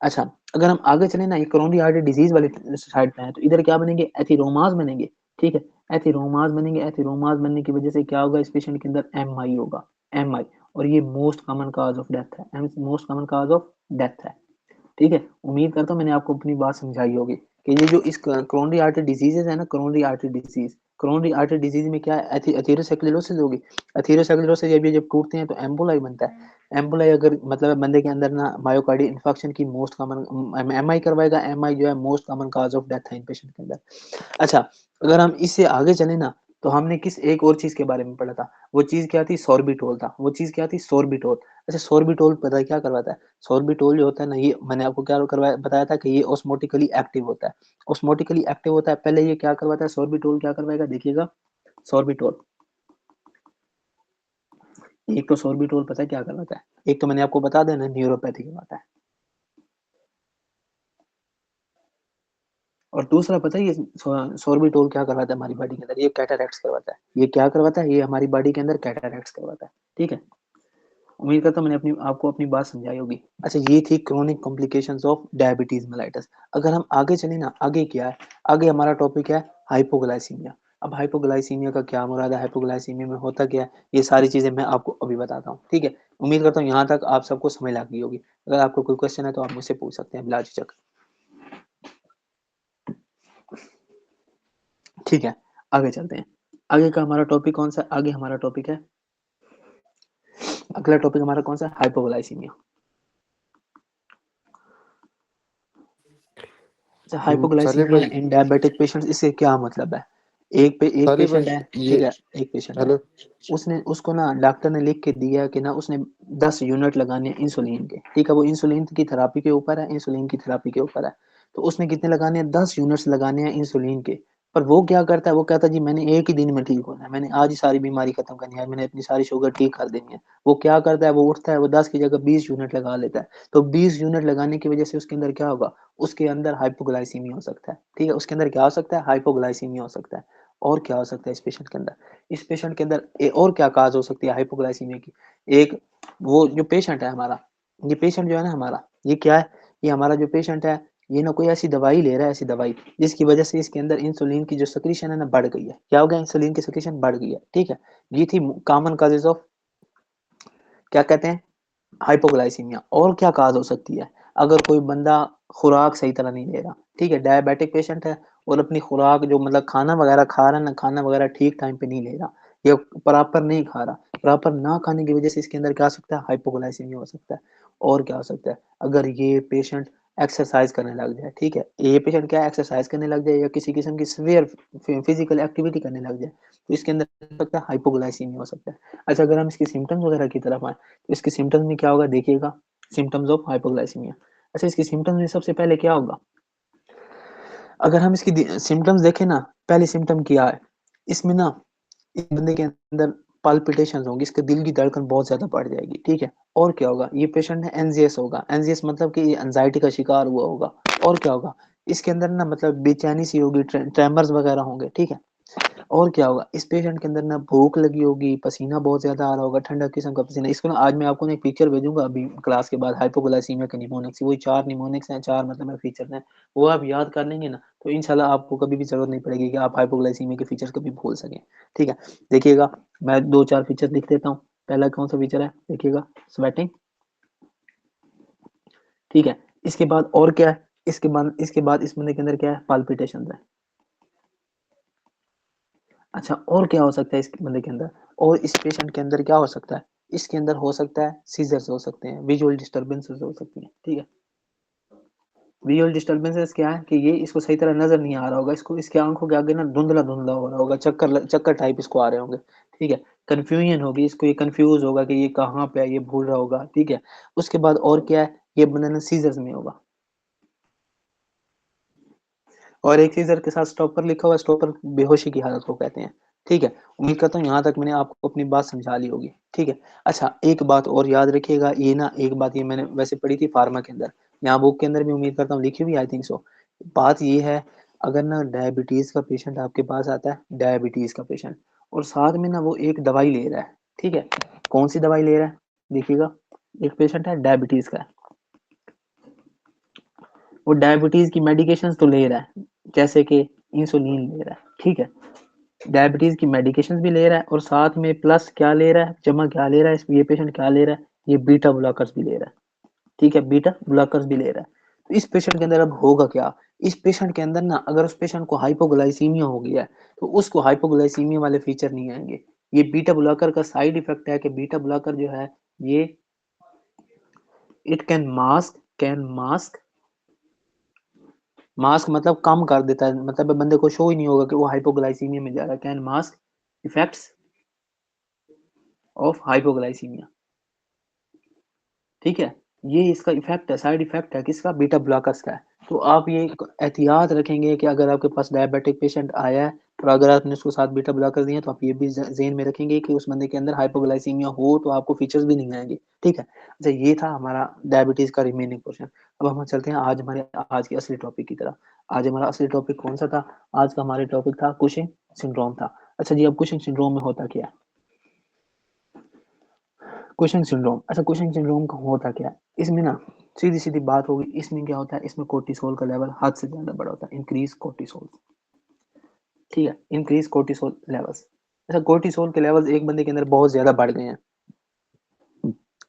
[SPEAKER 1] अच्छा अगर हम आगे चले ना, ये कोरोनरी आर्टरी डिजीज वाली साइड पे है, तो इधर क्या बनेंगे, एथीरोमास बनेंगे। ठीक है, एथीरोमास बनेंगे। एथीरोमास बनने की वजह से क्या होगा, इस पेशेंट के अंदर एम आई होगा, एम आई, और ये most common cause of death है, most common cause of death है। ठीक है, उम्मीद करता हूँ मैंने आपको अपनी बात समझाई होगी कि ये जो इस कोरोनरी आर्टरी डिजीजेस है ना, coronary artery disease, coronary artery disease में क्या है, एथेरोस्क्लेरोसिस होगी। एथेरोस्क्लेरोसिस जब टूटते हैं तो एम्बोलाई बनता है। एम्बोलाई अगर मतलब बंदे के अंदर ना मायोकार्डियल इंफार्क्शन की मोस्ट कॉमन एमआई करवाएगा। एमआई जो है most common cause of death है इन पेशेंट के अंदर। अच्छा अगर हम इससे आगे चले ना, तो हमने किस एक और चीज के बारे में पढ़ा था, वो चीज क्या थी, सोर्बिटोल था। वो चीज क्या थी, सोर्बिटोल। अच्छा सोर्बिटोल पता है क्या करवाता है, सोर्बिटोल जो होता है ना, ये मैंने आपको क्या करवाया बताया था कि ये ऑस्मोटिकली एक्टिव होता है। ऑस्मोटिकली एक्टिव होता है, पहले ये क्या करवाता है, सोर्बिटोल क्या करवाएगा, देखिएगा सोर्बिटोल। एक तो सोर्बिटोल पता है क्या करवाता है, एक तो मैंने आपको बता देना न्यूरोपैथी करवाता है, और दूसरा पता है ये सोर्बिटोल क्या करवाता है हमारी बॉडी के अंदर, ये कैटारैक्ट्स करवाता है। ये क्या करवाता है, ये हमारी बॉडी के अंदर कैटारैक्ट्स करवाता है। ठीक है, उम्मीद करता हूँ मैंने आपको अपनी बात समझाई होगी। अच्छा ये थी chronic complications of diabetes mellitus. अगर हम आगे चले ना, आगे क्या है, आगे हमारा टॉपिक है हाइपोग्लाइसीमिया। अब हाइपोग्लाइसीमिया का क्या मुराद है, हाइपोग्लाइसीमिया में होता क्या है, ये सारी चीजें मैं आपको अभी बताता हूँ। ठीक है, उम्मीद करता हूँ यहाँ तक आप सबको समझ लग गई होगी। अगर आपको कोई क्वेश्चन है तो आप मुझसे पूछ सकते हैं बिला झिझक। ठीक है, आगे चलते हैं। आगे का हमारा टॉपिक कौन सा, आगे हमारा टॉपिक है, अगला टॉपिक हमारा कौन सा, हाइपोग्लाइसीमिया। अच्छा
[SPEAKER 2] साले
[SPEAKER 1] हाइपोग्लाइसीमिया
[SPEAKER 2] भाई,
[SPEAKER 1] इन डायबिटिक पेशेंट्स, इससे क्या मतलब है, एक
[SPEAKER 2] साले
[SPEAKER 1] पेशेंट
[SPEAKER 2] भाई
[SPEAKER 1] है।
[SPEAKER 2] ये
[SPEAKER 1] ठीक है, एक पेशेंट है,
[SPEAKER 2] हेलो।
[SPEAKER 1] उसने उसको ना डॉक्टर ने लिख के दिया कि ना उसने 10 यूनिट लगाने हैं इंसुलिन के। ठीक है, वो इंसुलिन की थेरापी के ऊपर है, इंसुलिन की थेरापी के ऊपर है। तो उसने कितने लगाने हैं, 10 यूनिट्स लगाने हैं इंसुलिन के। पर वो क्या करता है, वो कहता है जी मैंने एक ही दिन में ठीक होना है, मैंने आज ही सारी बीमारी खत्म करनी है, मैंने अपनी सारी शुगर ठीक कर देनी है। वो क्या करता है, वो उठता है, वो 10 की जगह 20 यूनिट लगा लेता है। तो 20 यूनिट लगाने की वजह से उसके अंदर क्या होगा, उसके अंदर हाइपोग्लाइसीमिया हो सकता है। ठीक है, उसके अंदर क्या हो सकता है, हाइपोग्लाइसीमिया हो सकता है। और क्या हो सकता है इस पेशेंट के अंदर, इस पेशेंट के अंदर और क्या काज हो सकती है हाइपोग्लाइसीमिया की। एक, वो जो पेशेंट है हमारा, ये पेशेंट जो है ना हमारा, ये क्या है, ये हमारा जो पेशेंट है, ये ना कोई ऐसी दवाई ले रहा है, ऐसी दवाई जिसकी वजह से इसके अंदर इंसुलिन की जो सक्रीशन है ना बढ़ गई है। क्या हो गया, इंसुलिन की सक्रीशन बढ़ गई है। ठीक है, ये थी कॉमन काजेज ऑफ, क्या कहते हैं, हाइपोग्लाइसीमिया। और क्या काज हो सकती है, अगर कोई बंदा खुराक सही तरह नहीं ले रहा। ठीक है, डायबिटिक पेशेंट है और अपनी खुराक जो मतलब खाना वगैरह खा रहा है ना, खाना वगैरह ठीक टाइम पे नहीं ले रहा, या प्रॉपर नहीं खा रहा, प्रॉपर ना खाने की वजह से इसके अंदर क्या हो सकता है, हाइपोग्लाइसीमिया हो सकता है। और क्या हो सकता है, अगर ये पेशेंट एक्सरसाइज करने लग जाए। ठीक है, ये पेशेंट क्या एक्सरसाइज करने लग जाए या किसी किस्म की सीवियर फिजिकल एक्टिविटी करने लग जाए, तो इसके अंदर हो सकता है हाइपोग्लाइसीमिया हो सकता है। अच्छा अगर हम इसकी सिम्टम्स वगैरह की तरफ आए, तो इसके सिम्टम्स में क्या होगा, देखिएगा सिम्टम्स ऑफ हाइपोग्लाइसीमिया। अच्छा इसकी सिम्टम्स में सबसे पहले क्या होगा, अगर हम इसकी सिम्टम्स देखें ना, पहले सिम्टम क्या है, इसमें ना इस बंदे के अंदर पाल्पिटेशंस होंगी, इसके दिल की धड़कन बहुत ज्यादा बढ़ जाएगी। ठीक है, और क्या होगा, ये पेशेंट है एनजीएस होगा, एनजीएस मतलब कि ये एंजाइटी का शिकार हुआ होगा। और क्या होगा, इसके अंदर ना मतलब बेचैनी सी होगी, ट्रेमर्स वगैरह होंगे। ठीक है, और क्या होगा, इस पेशेंट के अंदर ना भूख लगी होगी, पसीना बहुत ज्यादा आ रहा होगा, ठंडा किस्म का पसीना। इसको ना आज मैं आपको ना एक पिक्चर भेजूंगा अभी क्लास के बाद, हाइपोग्लाइसीमिया के निमोनिक्स, वही 4 निमोनिक्स हैं, 4 मतलब फीचर्स हैं, वो आप याद कर लेंगे ना, तो इंशाल्लाह आपको कभी भी जरूरत नहीं पड़ेगी कि आप हाइपोग्लाइसीमिया के फीचर्स कभी भूल सकें। ठीक है, देखिएगा मैं 2-4 फीचर लिख देता हूँ। पहला कौन सा फीचर है, देखिएगा स्वेटिंग। ठीक है, इसके बाद और क्या है, इसके बाद इस बंदे के अंदर क्या है, पाल्पिटेशन है। अच्छा और क्या हो सकता है इस बंदे के अंदर, और इस पेशेंट के अंदर क्या हो सकता है, इसके अंदर हो सकता है सीजर्स हो सकते हैं, विजुअल डिस्टर्बेंसेस हो सकती हैं। ठीक है, विजुअल डिस्टर्बेंसेस क्या है कि ये इसको सही तरह नजर नहीं आ रहा होगा, इसको इसके आंखों के आगे ना धुंधला धुंधला हो रहा होगा, चक्कर चक्कर टाइप इसको आ रहे होंगे, ठीक है। कंफ्यूजन होगी इसको, ये कंफ्यूज होगा कि ये कहाँ पे है, ये भूल रहा होगा, ठीक है। उसके बाद और क्या है, ये बंदा ना सीजर्स में होगा, और एक सीजर के साथ स्टॉपर लिखा हुआ है, स्टॉपर बेहोशी की हालत को कहते हैं, ठीक है। उम्मीद करता हूँ यहाँ तक मैंने आपको अपनी बात समझा ली होगी, ठीक है। अच्छा एक बात और याद रखिएगा, ये ना एक बात ये मैंने वैसे पढ़ी थी फार्मा के अंदर, यहाँ बुक के अंदर भी उम्मीद करता हूँ लिखी हुई आई थिंक सो। बात ये है, अगर ना डायबिटीज का पेशेंट आपके पास आता है, डायबिटीज का पेशेंट, और साथ में ना वो एक दवाई ले रहा है, ठीक है। कौन सी दवाई ले रहा है, देखिएगा, एक पेशेंट है डायबिटीज का, वो डायबिटीज की मेडिकेशन तो ले रहा है, जैसे कि इंसुलिन ले रहा है, ठीक है। डायबिटीज की मेडिकेशन भी ले रहा है, और साथ में प्लस क्या ले रहा है, जमा क्या ले रहा है ये पेशेंट, क्या ले रहा है, ये बीटा ब्लॉकर्स भी ले रहा है, ठीक है, बीटा ब्लॉकर्स भी ले रहा है। तो इस पेशेंट के अंदर अब होगा क्या, इस पेशेंट के अंदर ना अगर उस पेशेंट को हाइपोग्लाइसीमिया हो गया है, तो उसको हाइपोग्लाइसीमिया वाले फीचर नहीं आएंगे। ये बीटा ब्लॉकर का साइड इफेक्ट है कि बीटा ब्लॉकर जो है ये इट कैन मास्क, मास्क मतलब कम कर देता है, मतलब बंदे को शो ही नहीं होगा कि वो हाइपोग्लाइसीमिया में जा रहा है, can mask effects of hypoglycaemia, ठीक है। ये इसका इफेक्ट है, साइड इफेक्ट है किसका, बीटा ब्लॉकर्स का है। तो आप ये एहतियात रखेंगे कि अगर आपके पास डायबिटिक पेशेंट आया है और अगर आपने उसको साथ बीटा ब्लॉकर दिए, तो आप ये भी जेन में रखेंगे कि उस बंदे के अंदर हाइपोग्लाइसीमिया हो तो आपको फीचर्स भी नहीं आएंगे, ठीक है। अच्छा ये था हमारा डायबिटीज का रिमेनिंग पोर्शन। अब हम चलते हैं आज के असली टॉपिक की तरफ। आज हमारा असली टॉपिक कौन सा था, आज का हमारे टॉपिक था कुशिंग सिंड्रोम था। अच्छा जी, अब कुशिंग सिंड्रोम में होता क्या है, कुशिंग सिंड्रोम, अच्छा कुशिंग सिंड्रोम का होता क्या है, इसमें ना सीधी सीधी बात होगी, इसमें क्या होता है, इसमें कोर्टिसोल का लेवल हद से ज्यादा बड़ा होता है, इंक्रीज कोर्टिसोल, ठीक है, इंक्रीज कोर्टिसोल लेवल्स। अच्छा कोर्टिसोल के लेवल एक बंदे के अंदर बहुत ज्यादा बढ़ गए हैं,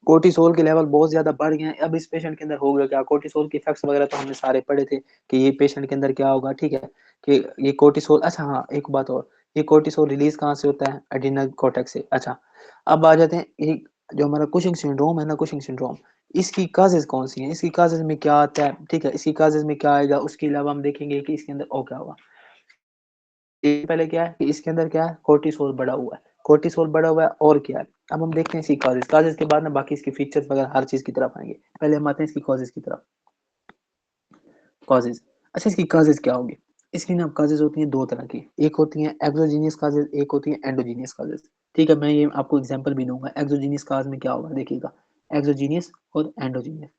[SPEAKER 1] कोर्टिसोल के लेवल बहुत ज्यादा बढ़ गए हैं। अब इस पेशेंट के अंदर होगा क्या, कोर्टिसोल के इफेक्ट्स वगैरह तो हमने सारे पढ़े थे कि ये पेशेंट के अंदर क्या होगा, ठीक है। कि ये कोर्टिसोल, अच्छा हाँ एक बात और, ये कोर्टिसोल रिलीज कहाँ से होता है, एड्रिनल कॉर्टेक्स से। अच्छा अब आ जाते हैं, ये जो हमारा कुशिंग सिंड्रोम है ना, कुशिंग सिंड्रोम, इसकी काजेज कौन सी हैं, इसकी काजेज में क्या आता है, ठीक है, इसकी काजेज में क्या आएगा, उसके अलावा हम देखेंगे कि इसके अंदर और क्या होगा। ये पहले क्या है कि इसके अंदर क्या है, कोर्टिसोल बढ़ा हुआ है, कोर्टिसोल बढ़ा हुआ है, और क्या है। अब हम देखते हैं इसकी कॉजेज, कॉजेज के बाद ना बाकी इसके फीचर्स वगैरह हर चीज की तरफ आएंगे। पहले हम आते हैं इसकी कॉजेज की तरफ, कॉजेज। अच्छा इसकी कॉजेज क्या होगी, इसकी ना कॉजेज होती हैं दो तरह की, एक होती है एक्सोजीनियस कॉजेज, एक होती है एंडोजीनियस कॉजेज, ठीक है। मैं ये आपको एग्जांपल भी दूंगा, एक्सोजीनियस कॉज में क्या होगा देखिएगा, एक्सोजीनियस और एंडोजीनियस,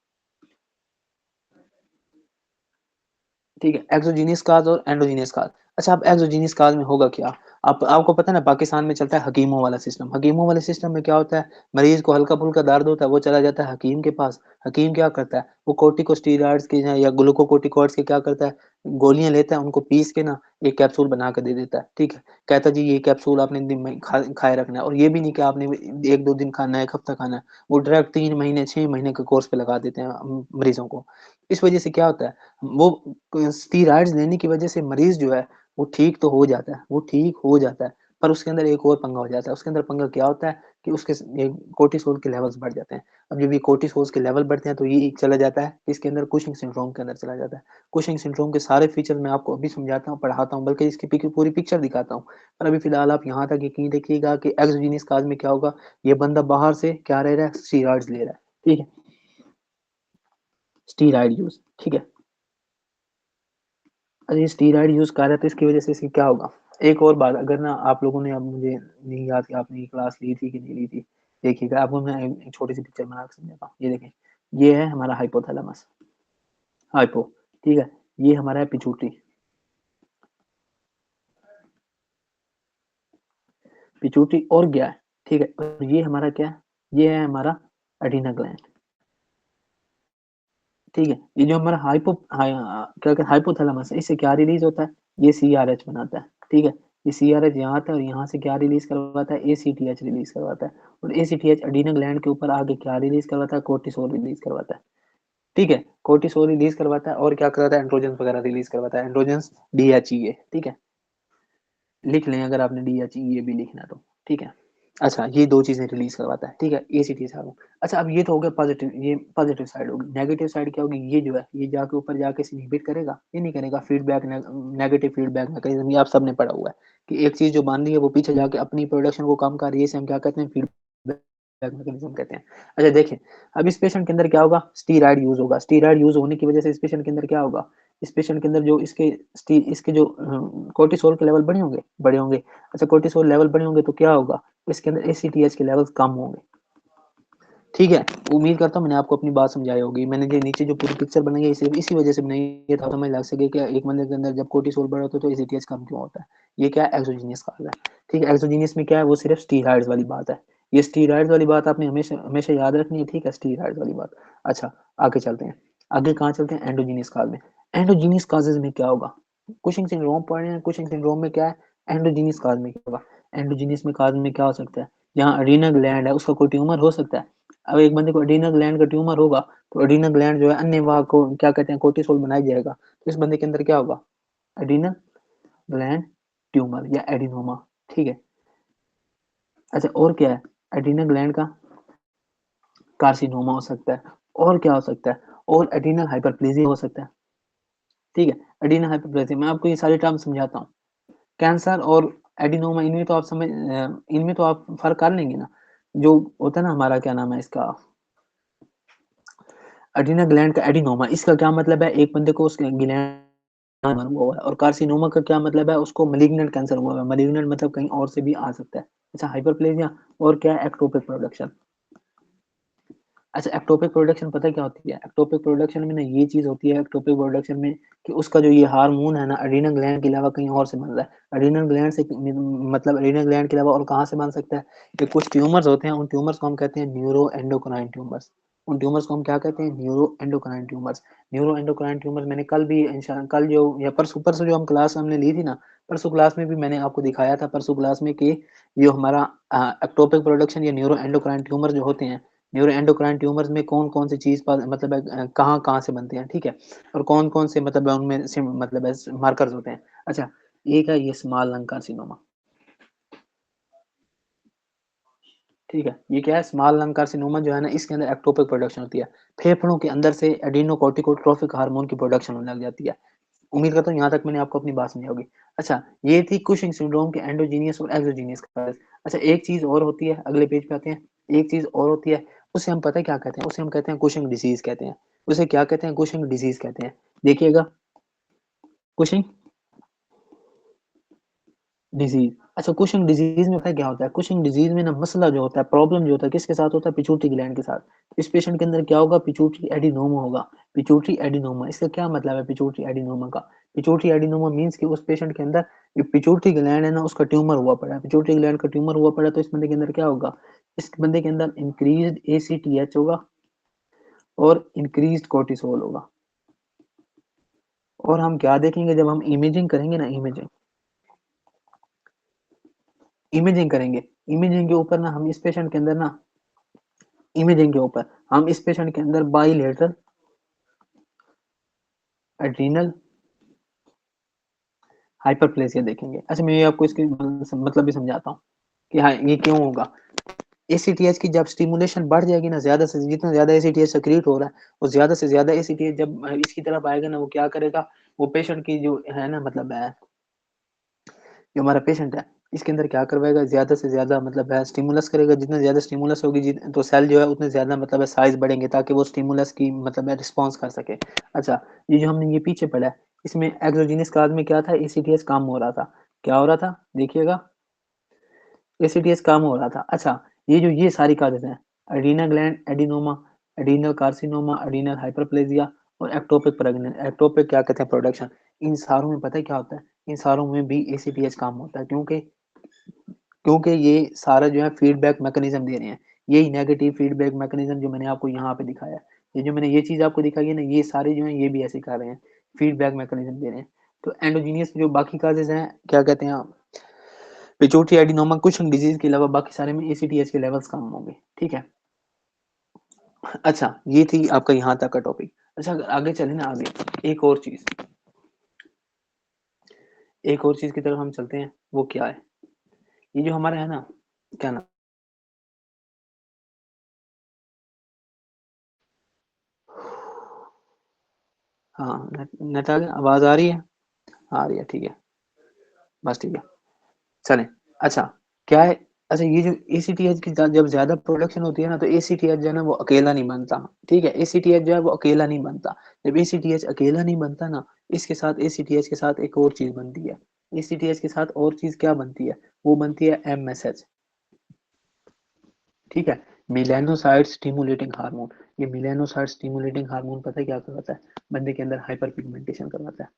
[SPEAKER 1] ठीक है, एक्सोजीनियस काज और एंडोजीनियस काज। अच्छा अब एक्सोजीनियस काज में होगा क्या, आप आपको पता है ना पाकिस्तान में चलता है हकीमों वाला सिस्टम, हकीमों वाले सिस्टम में क्या होता है, मरीज को हल्का फुल्का दर्द होता है, वो चला जाता है हकीम के पास, हकीम क्या करता है, वो कोर्टिकोस्टेरॉइड्स के या ग्लूकोकोर्टिकॉइड्स के क्या करता है, गोलियां लेता है, उनको पीस के ना एक कैप्सूल बना के दे देता है, ठीक है। कहता है जी ये कैप्सूल आपने दिन में खाए रखना है, और ये भी नहीं कि आपने एक दो दिन खाना है, एक हफ्ता खाना है, वो डायरेक्ट 3 महीने 6 महीने के कोर्स पे लगा देते हैं मरीजों को। इस वजह से क्या होता है, वो स्टीरॉइड्स लेने की वजह से मरीज जो है वो ठीक तो हो जाता है, वो ठीक हो जाता है, पर उसके अंदर एक और पंगा हो जाता है, उसके अंदर पंगा क्या होता है कि उसके कोर्टिसोल के लेवल्स बढ़ जाते हैं। अब जब ये कोर्टिसोल के लेवल बढ़ते हैं तो ये एक चला जाता है इसके अंदर कुशिंग सिंड्रोम के अंदर चला जाता है। कुशिंग सिंड्रोम के सारे फीचर मैं आपको अभी समझाता हूँ, पढ़ाता हूँ, बल्कि इसकी पूरी पिक्चर दिखाता हूँ। पर अभी फिलहाल आप यहाँ तक यकीन देखिएगा कि एक्सोजीनियस काज में क्या होगा, ये बंदा बाहर से क्या ले रहा है, स्टीरॉइड्स ले रहा है, ठीक है, स्टीरॉइड यूज, ठीक है। अरे स्टीरॉइड यूज कर रहे थे, इसकी वजह से इसकी क्या होगा। एक और बात, अगर ना आप लोगों ने, अब मुझे नहीं याद कि आपने ये क्लास ली थी कि नहीं ली थी, देखिएगा आपको मैं एक छोटी सी पिक्चर बना के समझाता हूँ, ये देखें, ये है हमारा हाइपोथैलेमस, हाइपो, ठीक है, ये हमारा है पिट्यूटरी, पिट्यूटरी और क्या है, ठीक है, और ये हमारा क्या है, ये है हमारा एड्रीनल ग्लैंड, ठीक है। ये जो हमारा क्या कहते हैं हाइपोथैलेमस है, इससे क्या रिलीज होता है, ये सीआरएच बनाता है, ठीक है। ये सीआरएच यहाँ आता है और यहाँ से क्या रिलीज करवाता है, एसीटीएच रिलीज करवाता है, और एसीटीएच एड्रीनल ग्लैंड के ऊपर आगे क्या रिलीज करवाता है, कोर्टिसोल रिलीज करवाता है, ठीक है। कोर्टिसोल रिलीज करवाता है और क्या करवाता है, एंड्रोजन वगैरह रिलीज करवाता है, एंड्रोजन डीएचईए, ठीक है। लिख लें अगर आपने डीएचईए भी लिखना तो, ठीक है। अच्छा, ये 2 चीज़ें रिलीज़ करवाता है, ठीक है? एसीटीएस हार्मोन। अच्छा, अब ये तो हो गया पॉज़िटिव, ये पॉज़िटिव साइड होगी। नेगेटिव साइड क्या होगी? ये जो है, ये जाके ऊपर जाके इनहिबिट करेगा? ये नहीं करेगा। फीडबैक नेगेटिव फीडबैक मैकेनिज़्म, ये आप सबने पढ़ा हुआ है कि एक चीज़ जो बन रही है वो पीछे जाके अपनी प्रोडक्शन को कम कर रही है, इसे हम क्या कहते हैं? फीडबैक मैकेनिज़्म कहते हैं। अच्छा देखिए, अब इस पेशेंट के अंदर क्या होगा? स्टेरॉइड यूज़ होगा। स्टेरॉइड यूज़ होने की वज़ह से इस पेशेंट के अंदर क्या होगा? इस पेशेंट के अंदर जो इसके जो कोर्टिसोल के लेवल बढ़े होंगे, बढ़े होंगे। अच्छा, कोर्टिसोल लेवल बढ़े होंगे तो क्या होगा? इसके अंदर एसीटीएच के लेवल्स कम होंगे। ठीक है, उम्मीद करता हूँ मैंने आपको अपनी बात समझाई होगी। मैंने जो नीचे जो पूरी पिक्चर बनाई है इसी वजह से बनाई है, ताकि समझ लग सके कि एक बंदे के अंदर जब कोर्टिसोल बढ़ा होता है तो एसीटीएच कम क्यों होता है। ये क्या है? एक्सोजीनियस कहा है। ठीक है, एक्सोजीनियस में क्या है? वो सिर्फ स्टीरॉइड्स वाली बात है। ये स्टीरॉइड्स वाली बात आपने हमेशा हमेशा याद रखनी है, ठीक है? स्टीरॉइड्स वाली बात। अच्छा, आगे चलते हैं। आगे कहाँ चलते हैं? एंडोजीनियस काज में। एंडोजीनियस काजेज़ में क्या होगा? कुशिंग सिंड्रोम पढ़ रहे हैं, कुशिंग सिंड्रोम में क्या है? एंडोजीनियस काज में क्या होगा? एंडोजीनियस में काज में क्या हो सकता है? जहाँ एड्रीनल ग्लैंड है उसका कोई ट्यूमर हो सकता है। अब एक बंदे को एड्रीनल ग्लैंड का ट्यूमर होगा, तो एड्रीनल ग्लैंड जो है अन्य वाह को क्या कहते हैं? कोर्टिसोल बनाया जाएगा। तो इस बंदे के अंदर क्या होगा? एड्रीनल ग्लैंड ट्यूमर या एडिनोमा, ठीक है? अच्छा, और क्या है? एड्रीनल ग्लैंड का कार्सिनोमा हो सकता है। और क्या हो सकता है? और एड्रीनल हाइपरप्लेजिया हो सकता है। ठीक है? एड्रीनल हाइपरप्लेजिया, मैं आपको ये सारे टर्म समझाता हूँ। कैंसर और एडिनोमा, इनमें तो आप फ़र्क कर लेंगे ना? जो होता है ना हमारा, क्या नाम है इसका, एड्रीनल ग्लैंड का एडिनोमा, इसका क्या मतलब है? एक बंदे को उसके ग्लैंड हुआ है, और कार्सिनोमा का क्या मतलब है? उसको मैलिग्नेंट कैंसर हुआ है। मैलिग्नेंट मतलब कहीं और से भी आ सकता है। अच्छा, हाइपरप्लेजिया और क्या है? Ectopic production. अच्छा, एक्टोपिक प्रोडक्शन पता है क्या होती है? एक्टोपिक प्रोडक्शन में ना ये चीज़ होती है एक्टोपिक प्रोडक्शन में, कि उसका जो ये हार्मोन है ना, एड्रीनल ग्लैंड के अलावा कहीं और से बन रहा है। एड्रीनल ग्लैंड से मतलब एड्रीनल ग्लैंड के अलावा और कहाँ से बन सकता है? कि कुछ ट्यूमर्स होते हैं, उन ट्यूमर्स को हम कहते हैं न्यूरो एंडोक्राइन ट्यूमर्स। उन ट्यूमर्स को हम क्या कहते हैं? Neuro endocrine tumours. Neuro endocrine tumours मैंने कल जो या परसों परसों जो हम क्लास हमने ली थी ना, परसों क्लास में भी मैंने आपको दिखाया था, परसों क्लास में, कि जो हमारा एक्टोपिक प्रोडक्शन या न्यूरो एंडोक्राइन ट्यूमर जो होते हैं, न्यूरो एंडोक्राइन ट्यूमर्स में कौन-कौन सी चीज़ मतलब कहाँ-कहाँ से बनते हैं, ठीक है? और कौन-कौन से मतलब है उनमें मतलब है मार्कर्स होते हैं। अच्छा, एक है ये स्मॉल लंग कार्सिनोमा, ठीक है? ये क्या है? स्मॉल लंग कार्सिनोमा जो है ना, इसके अंदर एक्टोपिक प्रोडक्शन होती है। फेफड़ों के अंदर से एड्रेनोकोर्टिकोट्रोपिक हार्मोन की प्रोडक्शन होने लग जाती है। उम्मीद करता हूँ यहाँ तक मैंने आपको अपनी बात समझाई होगी। अच्छा, ये थी कुशिंग सिंड्रोम के एंडोजीनियस और एक्सोजीनियस काज़। अच्छा, एक चीज़ और होती है, अगले पेज पे आते हैं। एक चीज़ और होती है, उसे हम पता है क्या कहते हैं? उसे हम कहते हैं कुशिंग डिसीज़ कहते हैं। उसे क्या कहते हैं? कुशिंग डिसीज़ कहते हैं। देखिएगा, कुशिंग डिजीज़। अच्छा, कुशिंग डिजीज़ में पता है क्या होता है? कुशिंग डिजीज़ में ना मसला जो होता है, प्रॉब्लम जो होता है, किसके साथ होता है? पिट्यूटरी ग्लैंड के साथ। इस पेशेंट के अंदर क्या होगा? पिट्यूटरी एडिनोमा होगा। पिट्यूटरी एडिनोमा, इसका क्या मतलब है पिट्यूटरी एडिनोमा का? पिट्यूटरी एडिनोमा मीन्स कि उस पेशेंट के अंदर जो पिट्यूटरी ग्लैंड है ना, उसका ट्यूमर हुआ पड़ा है। पिट्यूटरी ग्लैंड का ट्यूमर हुआ पड़ा है, तो इस बंदे के अंदर क्या होगा? इस बंदे के अंदर इंक्रीज़्ड एसीटीएच होगा और इंक्रीज़्ड कोर्टिसोल होगा। और हम क्या देखेंगे जब हम इमेजिंग करेंगे ना, इमेजिंग करेंगे। इमेजिंग के ऊपर ना हम इस पेशेंट के अंदर ना इमेजिंग के ऊपर हम इस पेशेंट के अंदर बाइलेटरल एड्रीनल हाइपरप्लेसिया देखेंगे। अच्छा, मैं ये आपको इसकी मतलब भी समझाता हूँ कि हाँ, ये क्यों होगा। एसीटीएच की जब स्टिमुलेशन बढ़ जाएगी ना, ज़्यादा से जितना ज़्यादा एसीटीएच सिक्रीट हो रहा है, वो ज़्यादा से ज़्यादा एसीटीएच जब इसकी तरफ आएगा ना, वो क्या करेगा? वो पेशेंट की जो है ना, मतलब है, जो हमारा पेशेंट है, इसके अंदर क्या करवाएगा? ज़्यादा से ज़्यादा मतलब है स्टिमुलस करेगा। जितना ज़्यादा स्टिमुलस होगी तो सेल जो है उतने ज़्यादा मतलब है साइज़ बढ़ेंगे, ताकि वो स्टिमुलस की मतलब है रिस्पॉन्स कर सके। अच्छा, ये जो हमने ये पीछे पढ़ा है, इसमें एक्सोजीनस काज में क्या था? एसीटीएच कम हो रहा था। क्या हो रहा था? देखिएगा, एसीटीएच कम हो रहा था। अच्छा, ये सारी काजेज़ हैं, adrenal gland adenoma, adrenal carcinoma, adrenal hyperplasia और एक्टोपिक क्या कहते हैं? प्रोडक्शन। इन सारों में पता है क्या होता है? इन सारों में भी एसीटीएच कम होता है, क्योंकि ये सारा जो है फीडबैक मैकेनिज्म दे रहे हैं। यही नेगेटिव फीडबैक मैकेनिज्म जो मैंने आपको यहाँ पे दिखाया है, ये जो मैंने ये चीज़ आपको दिखाई है ना, ये सारे जो हैं ये भी ऐसे कर रहे हैं, फीडबैक मैकेनिज्म दे रहे हैं। तो एंडोजीनियस जो बाकी काजेज़ हैं, क्या कहते हैं, पिट्यूटरी एडिनोमा कुछ डिजीज़ के अलावा बाकी सारे में एसीटीएच के लेवल्स कम होंगे, ठीक है? अच्छा, ये थी आपका यहाँ तक का टॉपिक। अच्छा, अगर आगे चलें ना, आगे एक और चीज़ की तरफ हम चलते हैं, वो क्या है? ये जो हमारा है ना, क्या नाम हाँ नेट आ गया, आवाज आ रही है? आ रही है, ठीक है, बस ठीक है, चलें। अच्छा, क्या है, अच्छा ये जो एसीटीएच की जब ज्यादा प्रोडक्शन होती है ना, तो एसीटीएच जो है ना वो अकेला नहीं बनता। ठीक है, एसीटीएच जो है वो अकेला नहीं बनता। जब एसीटीएच अकेला नहीं बनता ना, इसके साथ एसीटीएच के साथ एक और चीज बनती है। एसीटीएच के साथ और चीज क्या बनती है? वो बनती है एमएसएच। ठीक है, मिलेनोसाइट स्टिमुलेटिंग हार्मोन। ये मिलेनोसाइट स्टिमुलेटिंग हार्मोन पता है क्या करवाता है? बंदे के अंदर हाइपर पिगमेंटेशन करवाता है।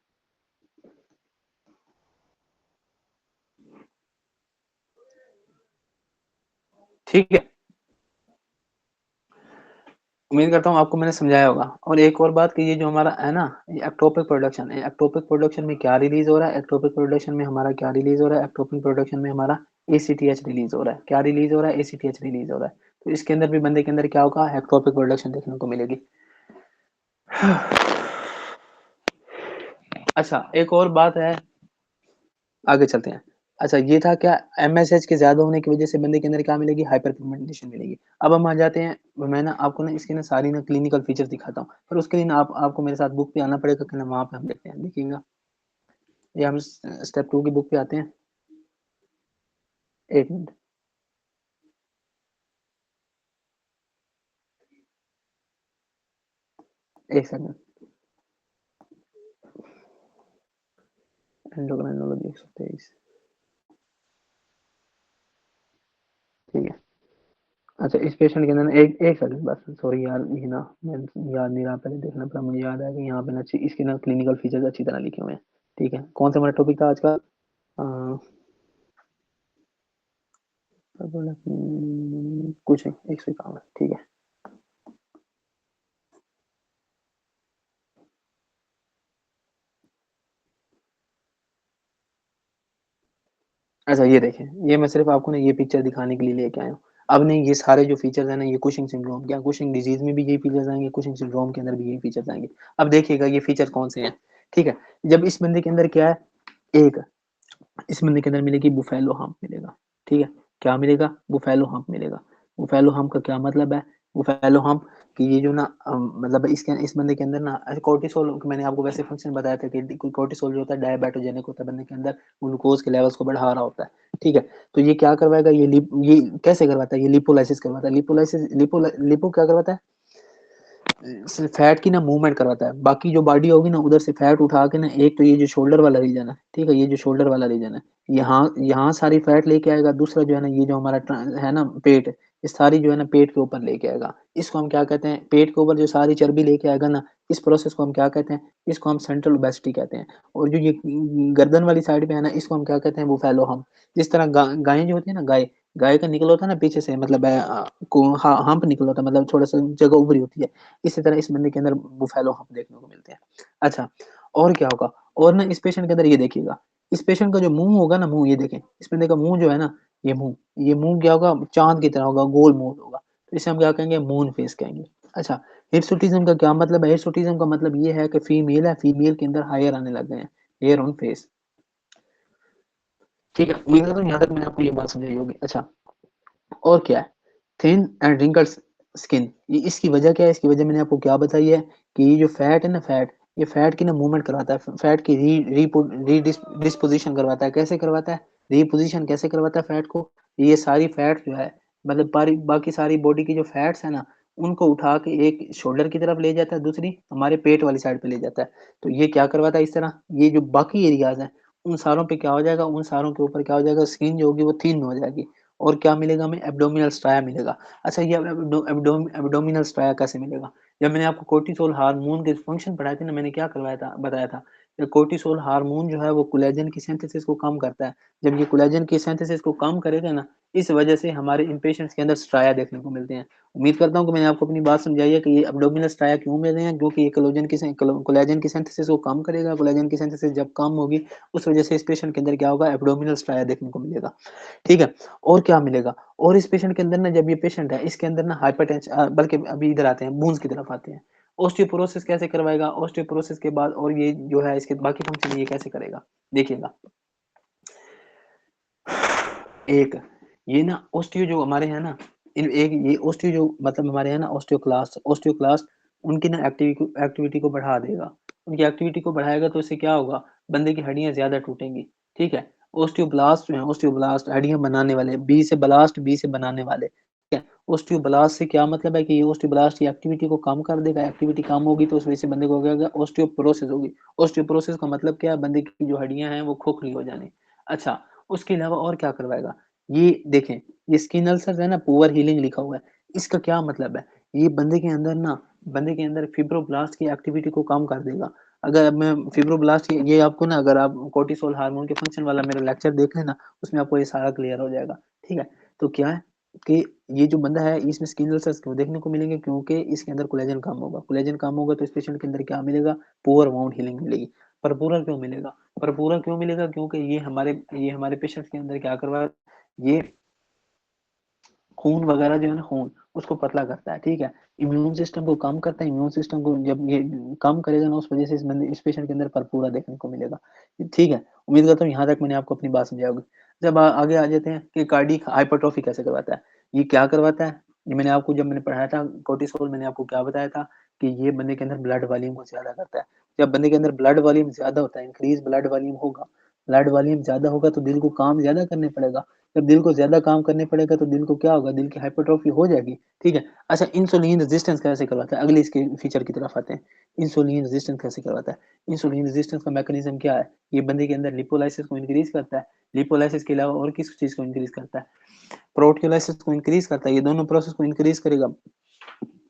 [SPEAKER 1] ठीक है, उम्मीद करता हूँ आपको मैंने समझाया होगा। और एक और बात कि ये जो हमारा है ना, ये एक्टोपिक प्रोडक्शन है, एक्टोपिक प्रोडक्शन में क्या रिलीज हो रहा है? एक्टोपिक प्रोडक्शन में हमारा क्या रिलीज हो रहा है? एक्टोपिक प्रोडक्शन में हमारा एसीटीएच रिलीज हो रहा है। क्या रिलीज हो रहा है? एसीटीएच रिलीज हो रहा है। तो इसके अंदर भी बंदे के अंदर क्या होगा? एक्टोपिक प्रोडक्शन देखने को मिलेगी। अच्छा, एक और बात है, आगे चलते हैं। अच्छा, ये था क्या, एमएसएच के ज्यादा होने की वजह से बंदे के अंदर क्या मिलेगी? हाइपर पिगमेंटेशन मिलेगी। अब हम आ जाते हैं, मैं ना आपको ना इसकी ना सारी ना क्लिनिकल फीचर्स दिखाता हूँ, पर उसके लिए ना आपको मेरे साथ बुक पे आना पड़ेगा, कि ना वहां पे हम देखते हैं, देखिएगा। ये हम स्टेप 2 की बुक पे आते हैं। एक मिनट, एक सेकंड। एंडोक्राइनोलॉजी 123। ठीक है। अच्छा, इस पेशेंट के अंदर ना एक एक सेकंड बस, सॉरी यार, ये ना मैं याद नहीं रहा, पहले देखना पड़ा, मुझे याद है कि यहाँ पे ना अच्छी इसके ना क्लिनिकल फीचर्स अच्छी तरह लिखे हुए हैं। ठीक है, कौन सा हमारा टॉपिक था आज का? कुछ नहीं, 151, ठीक है। अच्छा, ये देखें, ये मैं सिर्फ आपको ना ये पिक्चर दिखाने के लिए लेके आया हूँ। अब नहीं, ये सारे जो फीचर्स है ना, ये कुशिंग सिंड्रोम, क्या कुशिंग डिजीज में भी यही फीचर्स आएंगे, कुशिंग सिंड्रोम के अंदर भी यही फीचर्स आएंगे। अब देखिएगा ये फीचर कौन से हैं। ठीक है, जब इस बंदे के अंदर क्या है, एक, इस बंदे के अंदर मिलेगी बुफेलो हम्प मिलेगा। ठीक है, क्या मिलेगा? बुफेलो हम्प मिलेगा। बुफेलो हम्प का क्या मतलब है? बुफेलो हम्प कि ये जो ना मतलब इसके इस बंदे के अंदर ना कोर्टिसोल, मैंने आपको वैसे फंक्शन बताया था कि कोर्टिसोल जो होता है डायबिटोजेनिक होता है, बंदे के अंदर ग्लूकोज के लेवल्स को बढ़ा रहा होता है। ठीक है, तो ये क्या करवाएगा, ये कैसे करवाता है? ये लिपोलाइसिस करवाता है। लिपोलाइसिस लिपो क्या करवाता है? फैट की ना मूवमेंट करवाता है। बाकी जो बॉडी होगी ना, उधर से फैट उठा के ना, एक तो ये जो शोल्डर वाला रीजन है, ठीक है, ये जो शोल्डर वाला रीजन है, यहाँ यहाँ सारी फैट लेके आएगा। दूसरा जो है ना, ये जो हमारा है ना पेट, ये सारी जो है ना पेट के ऊपर लेके आएगा। इसको हम क्या कहते हैं? पेट के ऊपर जो सारी चर्बी लेके आएगा ना, इस प्रोसेस को हम क्या कहते हैं? इसको हम सेंट्रल ओबेसिटी कहते हैं। और जो ये गर्दन वाली साइड पे है ना, इसको हम क्या कहते हैं? बुफेलो हम। जिस तरह गायें जो होती है ना, गाय गाय का निकल होता है ना पीछे से, मतलब हम्प निकल होता है, मतलब थोड़ा सा जगह उभरी होती है। इसी तरह इस बंदे के अंदर बुफेलो हम्प देखने को मिलते हैं। अच्छा, और क्या होगा? और ना इस पेशेंट के अंदर ये देखिएगा, इस पेशेंट का जो मुंह होगा ना, मुंह ये देखें, इस बंदे का मुंह जो है ना, ये मुंह क्या होगा? चांद की तरह होगा, गोल मुंह होगा। तो इसे हम क्या कहेंगे? मून फेस कहेंगे। अच्छा, हिर्सुटिज्म का क्या मतलब है? हिर्सुटिज्म का मतलब ये है कि फीमेल है, फीमेल के अंदर हायर आने लग गए हैं, हेयर ऑन फेस। ठीक है, उम्मीद करता हूँ यहाँ तक मैंने आपको ये बात समझाई होगी। अच्छा, और क्या है? थिन एंड रिंकल्ड स्किन, ये इसकी वजह क्या है? इसकी वजह मैंने आपको क्या बताई है, कि ये जो फैट है ना, फैट, ये फैट की ना मूवमेंट करवाता है, फैट की री डिस्पोजिशन करवाता है। कैसे करवाता है? रीपोजिशन कैसे करवाता है फैट को? ये सारी फैट जो है, मतलब बाकी सारी बॉडी की जो फैट्स है ना, उनको उठा के एक शोल्डर की तरफ ले जाता है, दूसरी हमारे पेट वाली साइड पे ले जाता है। तो ये क्या करवाता है? इस तरह ये जो बाकी एरियाज हैं, उन सारों पे क्या हो जाएगा? उन सारों के ऊपर क्या हो जाएगा? स्किन जो होगी वो थिन हो जाएगी। और क्या मिलेगा हमें? एब्डोमिनल स्ट्राया मिलेगा। अच्छा, ये एब्डोमिनल स्ट्राया कैसे मिलेगा? जब मैंने आपको कोर्टिसोल हार्मोन के फंक्शन पढ़ाए थे ना, मैंने क्या करवाया था, बताया था कि कोर्टिसोल हार्मोन जो है वो कोलेजन की सिंथेसिस को कम करता है। जब ये कोलेजन की सिंथेसिस को कम करेगा ना, इस वजह से हमारे इन पेशेंट्स के अंदर स्ट्राया देखने को मिलते हैं। उम्मीद करता हूँ कि मैंने आपको अपनी बात समझाई है कि ये एब्डोमिनल स्ट्राया क्यों मिल रहे हैं, क्योंकि ये कोलेजन की सिंथेसिस को कम करेगा। कोलेजन की सिंथेसिस जब कम होगी, उस वजह से इस पेशेंट के अंदर क्या होगा? एब्डोमिनल स्ट्राया देखने को मिलेगा। ठीक है, और क्या मिलेगा? और इस पेशेंट के अंदर ना, जब ये पेशेंट है, इसके अंदर ना हाइपरटेंशन, बल्कि अभी इधर आते हैं, बून्स की तरफ आते हैं। ऑस्टियोपोरोसिस कैसे करवाएगा? ऑस्टियोपोरोसिस के बाद और ये जो है इसके बाकी फंक्शन ये कैसे करेगा? देखिएगा, एक, ये ना ऑस्टियो जो हमारे हैं ना, इन एक ये ऑस्टियो जो मतलब हमारे हैं ना, ऑस्टियोक्लास्ट, ऑस्टियोक्लास्ट उनकी ना एक्टिविटी को बढ़ा देगा। उनकी एक्टिविटी को बढ़ाएगा तो इससे क्या होगा, बंदे की हड्डियाँ ज़्यादा टूटेंगी, ठीक है? ऑस्टियोब्लास्ट जो है, ऑस्टियोब्लास्ट हड्डियाँ बनाने वाले, बी से ब्लास्ट, बी से बनाने वाले, ठीक है? ऑस्टियोब्लास्ट से क्या मतलब है कि ये ऑस्टियोब्लास्ट की एक्टिविटी को कम कर देगा, एक्टिविटी कम होगी तो उस वजह से बंदे को क्या होगा, ऑस्टियोपोरोसिस होगी। ऑस्टियोपोरोसिस का मतलब क्या है, बंदे की जो हड्डियाँ हैं वो खोखली हो जानी। अच्छा, उसके अलावा और क्या करवाएगा? ये देखें, ये स्किन अल्सर्स है ना, पुअर हीलिंग लिखा हुआ है, इसका क्या मतलब है? ये बंदे के अंदर फिब्रोब्लास्ट की एक्टिविटी को कम कर देगा। अगर अब मैं फिब्रोब्लास्ट ये आपको ना, अगर आप कोर्टिसोल हार्मोन के फंक्शन वाला मेरा लेक्चर देख लेना, उसमें आपको ये सारा क्लियर हो जाएगा, ठीक है? तो क्या है कि ये जो बंदा है इसमें स्किन अल्सर्स क्यों देखने को मिलेंगे? क्योंकि इसके अंदर कोलेजन कम होगा। कोलेजन कम होगा तो इस पेशेंट के अंदर क्या मिलेगा? पुअर वाउंड हीलिंग मिलेगी। परपुरा क्यों मिलेगा? परपुरा क्यों मिलेगा? क्योंकि ये हमारे पेशेंट्स के अंदर क्या करवा, ये खून वगैरह जो है ना, खून उसको पतला करता है, ठीक है? इम्यून सिस्टम को कम करता है, इम्यून सिस्टम को जब ये कम करेगा ना, उस वजह से इस पेशेंट के अंदर परपूरा देखने को मिलेगा, ठीक है? उम्मीद करता हूँ यहाँ तक मैंने आपको अपनी बात समझाई होगी। जब आगे आ जाते हैं कि कार्डियक हाइपरट्रोफी कैसे करवाता है। ये क्या करवाता है, ये मैंने पढ़ाया था कोर्टिसोल, मैंने आपको क्या बताया था कि ये बंदे के अंदर ब्लड वॉल्यूम को ज्यादा करता है। जब बंदे के अंदर ब्लड वॉल्यूम ज्यादा होता है, इंक्रीज ब्लड वॉल्यूम होगा, ब्लड वॉल्यूम ज्यादा होगा तो दिल को काम ज्यादा करने पड़ेगा। जब दिल को ज़्यादा काम करने पड़ेगा तो दिल को क्या होगा, दिल की हाइपरट्रोफी हो जाएगी, ठीक है? अच्छा, इंसुलिन रेजिस्टेंस कैसे करवाता है? अगले इसके फीचर की तरफ आते हैं। इंसुलिन रेजिस्टेंस कैसे करवाता है? इंसुलिन रेजिस्टेंस का मैकेनिज़्म क्या है? ये बंदे के अंदर लिपोलाइसिस को इंक्रीज़ करता है। लिपोलाइसिस के अलावा और किस चीज़ को इंक्रीज़ करता है? प्रोटियोलाइसिस को इंक्रीज़ करता है। ये दोनों प्रोसेस को इंक्रीज़ करेगा।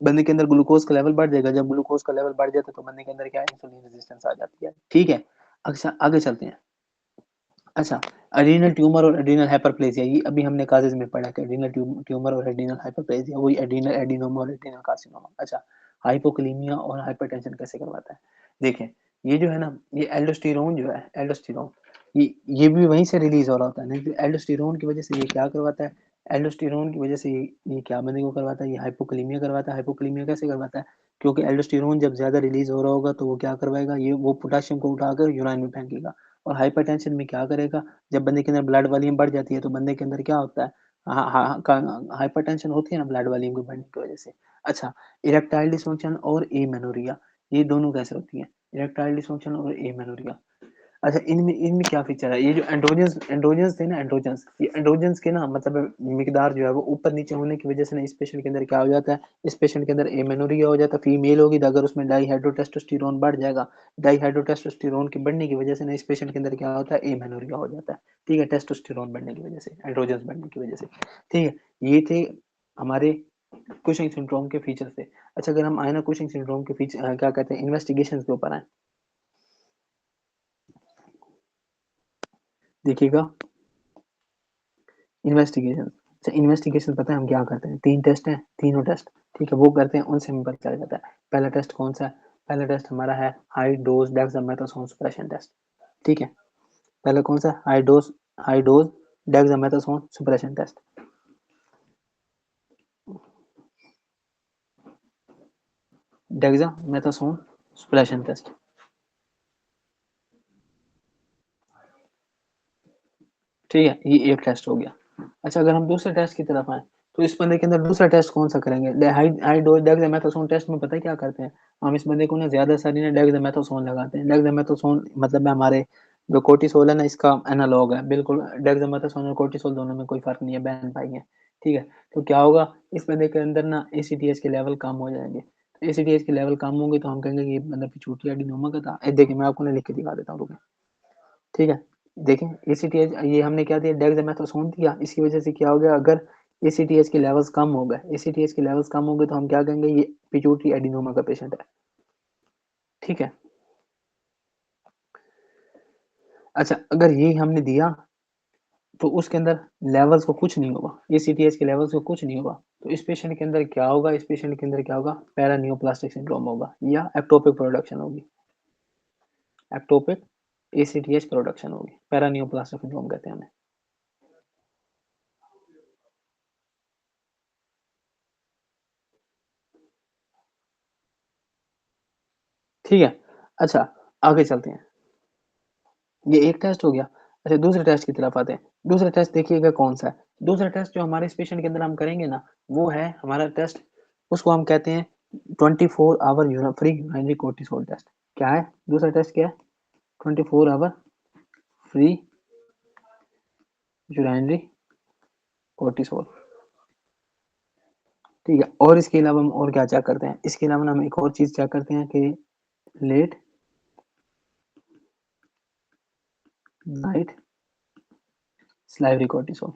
[SPEAKER 1] बंदे के अंदर ग्लूकोज़ का लेवल बढ़ जाएगा। जब ग्लूकोज़ का लेवल बढ़ जाता है तो बंदे के अंदर क्या है, इंसुलिन रेजिस्टेंस आ जाती है, ठीक है? अच्छा, आगे चलते हैं। अच्छा, एड्रेनल ट्यूमर और एड्रेनल हाइपरप्लेजिया, ये अभी हमने कॉलेज में पढ़ा कि एड्रेनल ट्यूमर और एड्रेनल हाइपरप्लेजिया वही एड्रेनल एडिनोमा और एड्रेनल कार्सिनोमा। अच्छा, हाइपोकालेमिया और हाइपरटेंशन कैसे करवाता है? देखें, ये जो है ना, ये एल्डोस्टेरोन जो है, एल्डोस्टेरोन, ये भी वहीं से रिलीज हो रहा होता है। नहीं तो एल्डोस्टेरोन की वजह से ये क्या करवाता है, एल्डोस्टेरोन की वजह से ये क्या बंदे को करवाता है, ये हाइपोकालेमिया करवाता है। हाइपोकालेमिया कैसे करवाता है? क्योंकि एल्डोस्टेरोन जब ज्यादा रिलीज हो रहा होगा तो वो क्या करवाएगा, ये वो पोटेशियम को उठाकर यूराइन में फेंकेगा। और हाइपरटेंशन में क्या करेगा, जब बंदे के अंदर ब्लड वॉल्यूम बढ़ जाती है तो बंदे के अंदर क्या होता है, हाइपरटेंशन होती है ना ब्लड वॉल्यूम के बढ़ने की वजह से। अच्छा, इरेक्टाइल डिसफंक्शन और एमेनोरिया, ये दोनों कैसे होती हैं? इरेक्टाइल डिसफंक्शन और एमेनोरिया। अच्छा, इनमें इनमें क्या फीचर है? ये जो एंड्रोजन्स एंड्रोजन्स थे ना, एंड्रोजन्स, ये एंड्रोजन्स के ना मतलब मिकदार जो है वो ऊपर नीचे होने की वजह से ना इस पेशेंट के अंदर क्या हो जाता है, इस पेशेंट के अंदर एमेनोरिया हो जाता है। फीमेल होगी तो अगर उसमें डाईहाइड्रोटेस्टोस्टेरोन बढ़ जाएगा, डाईहाइड्रोटेस्टोस्टेरोन की बढ़ने की वजह से ना इस पेशेंट के अंदर क्या होता है, एमेनोरिया हो जाता है, ठीक है? टेस्टोस्टेरोन बढ़ने की वजह से, एंड्रोजन्स बढ़ने की वजह से, ठीक है? ये थे हमारे कुशिंग सिंड्रोम के फीचर थे। अच्छा, अगर हम आए ना कुशिंग सिंड्रोम के फीचर क्या कहते हैं, इन्वेस्टिगेशन के ऊपर आए, देखिएगा इन्वेस्टिगेशन। अच्छा, इन्वेस्टिगेशन पता है हम क्या करते हैं? 3 टेस्ट हैं, तीनों टेस्ट, ठीक है? वो करते हैं, उनसे हमें पता चल जाता है। पहला टेस्ट कौन सा है? पहला टेस्ट हमारा है high dose dexamethasone suppression test, ठीक है? पहला कौन सा? High dose dexamethasone suppression test, dexamethasone suppression test, ठीक है? ये एक टेस्ट हो गया। अच्छा, अगर हम दूसरे टेस्ट की तरफ आए तो इस बंदे के अंदर दूसरा टेस्ट कौन सा करेंगे? High high dose dexamethasone test में पता है क्या करते हैं? हम इस बंदे को ना ज्यादा सारी ना डेक्सामेथासोन लगाते हैं। डेक्सामेथासोन मतलब है हमारे जो कोर्टिसोल है ना, इसका एनालॉग है बिल्कुल। डेक्सामेथासोन और कोर्टिसोल दोनों में कोई फर्क नहीं है, बहन भाई है, ठीक है? तो क्या होगा, इस बंदे के अंदर ना एसीटीएच के लेवल कम हो जाएंगे। तो एसीटीएच के लेवल कम होंगे तो हम कहेंगे कि ये बंदा पिछूटी एडिनोमा का था। देखिए, मैं आपको ना लिख के दिखा देता हूँ, रुकें, ठीक है? देखें, एसीटीएच ये हमने क्या दिया, डेक्सामेथासोन दिया। इसकी वजह से क्या हो गया, अगर एसीटीएच के लेवल्स कम हो गए, एसीटीएच के लेवल्स कम हो गए तो हम क्या कहेंगे, ये पिट्यूटरी एडिनोमा का पेशेंट है, ठीक है? अच्छा, अगर ये हमने दिया तो उसके अंदर लेवल्स को कुछ नहीं होगा, एसीटीएच के लेवल्स को कुछ नहीं होगा, तो इस पेशेंट के अंदर क्या होगा, इस पेशेंट के अंदर क्या होगा, पैरानियोप्लास्टिक सिंड्रोम होगा या एक्टोपिक प्रोडक्शन होगी। एक्टोपिक एसीटीएच प्रोडक्शन होगी, पैरानियोप्लास्टिक सिंड्रोम कहते हैं हमें, ठीक है? अच्छा, आगे चलते हैं। ये एक टेस्ट हो गया। अच्छा, दूसरे टेस्ट की तरफ आते हैं। दूसरा टेस्ट देखिएगा कौन सा है। दूसरा टेस्ट जो हमारे इस पेशेंट के अंदर हम करेंगे ना, वो है हमारा टेस्ट, उसको हम कहते हैं 24 hour free urinary cortisol test. क्या है दूसरा टेस्ट क्या है? 24 आवर फ्री यूरिनरी कोर्टिसोल। ठीक है, और इसके अलावा हम और क्या चेक करते हैं? इसके अलावा हम एक और चीज चेक करते हैं कि लेट नाइट स्लाइवरी कोर्टिसोल।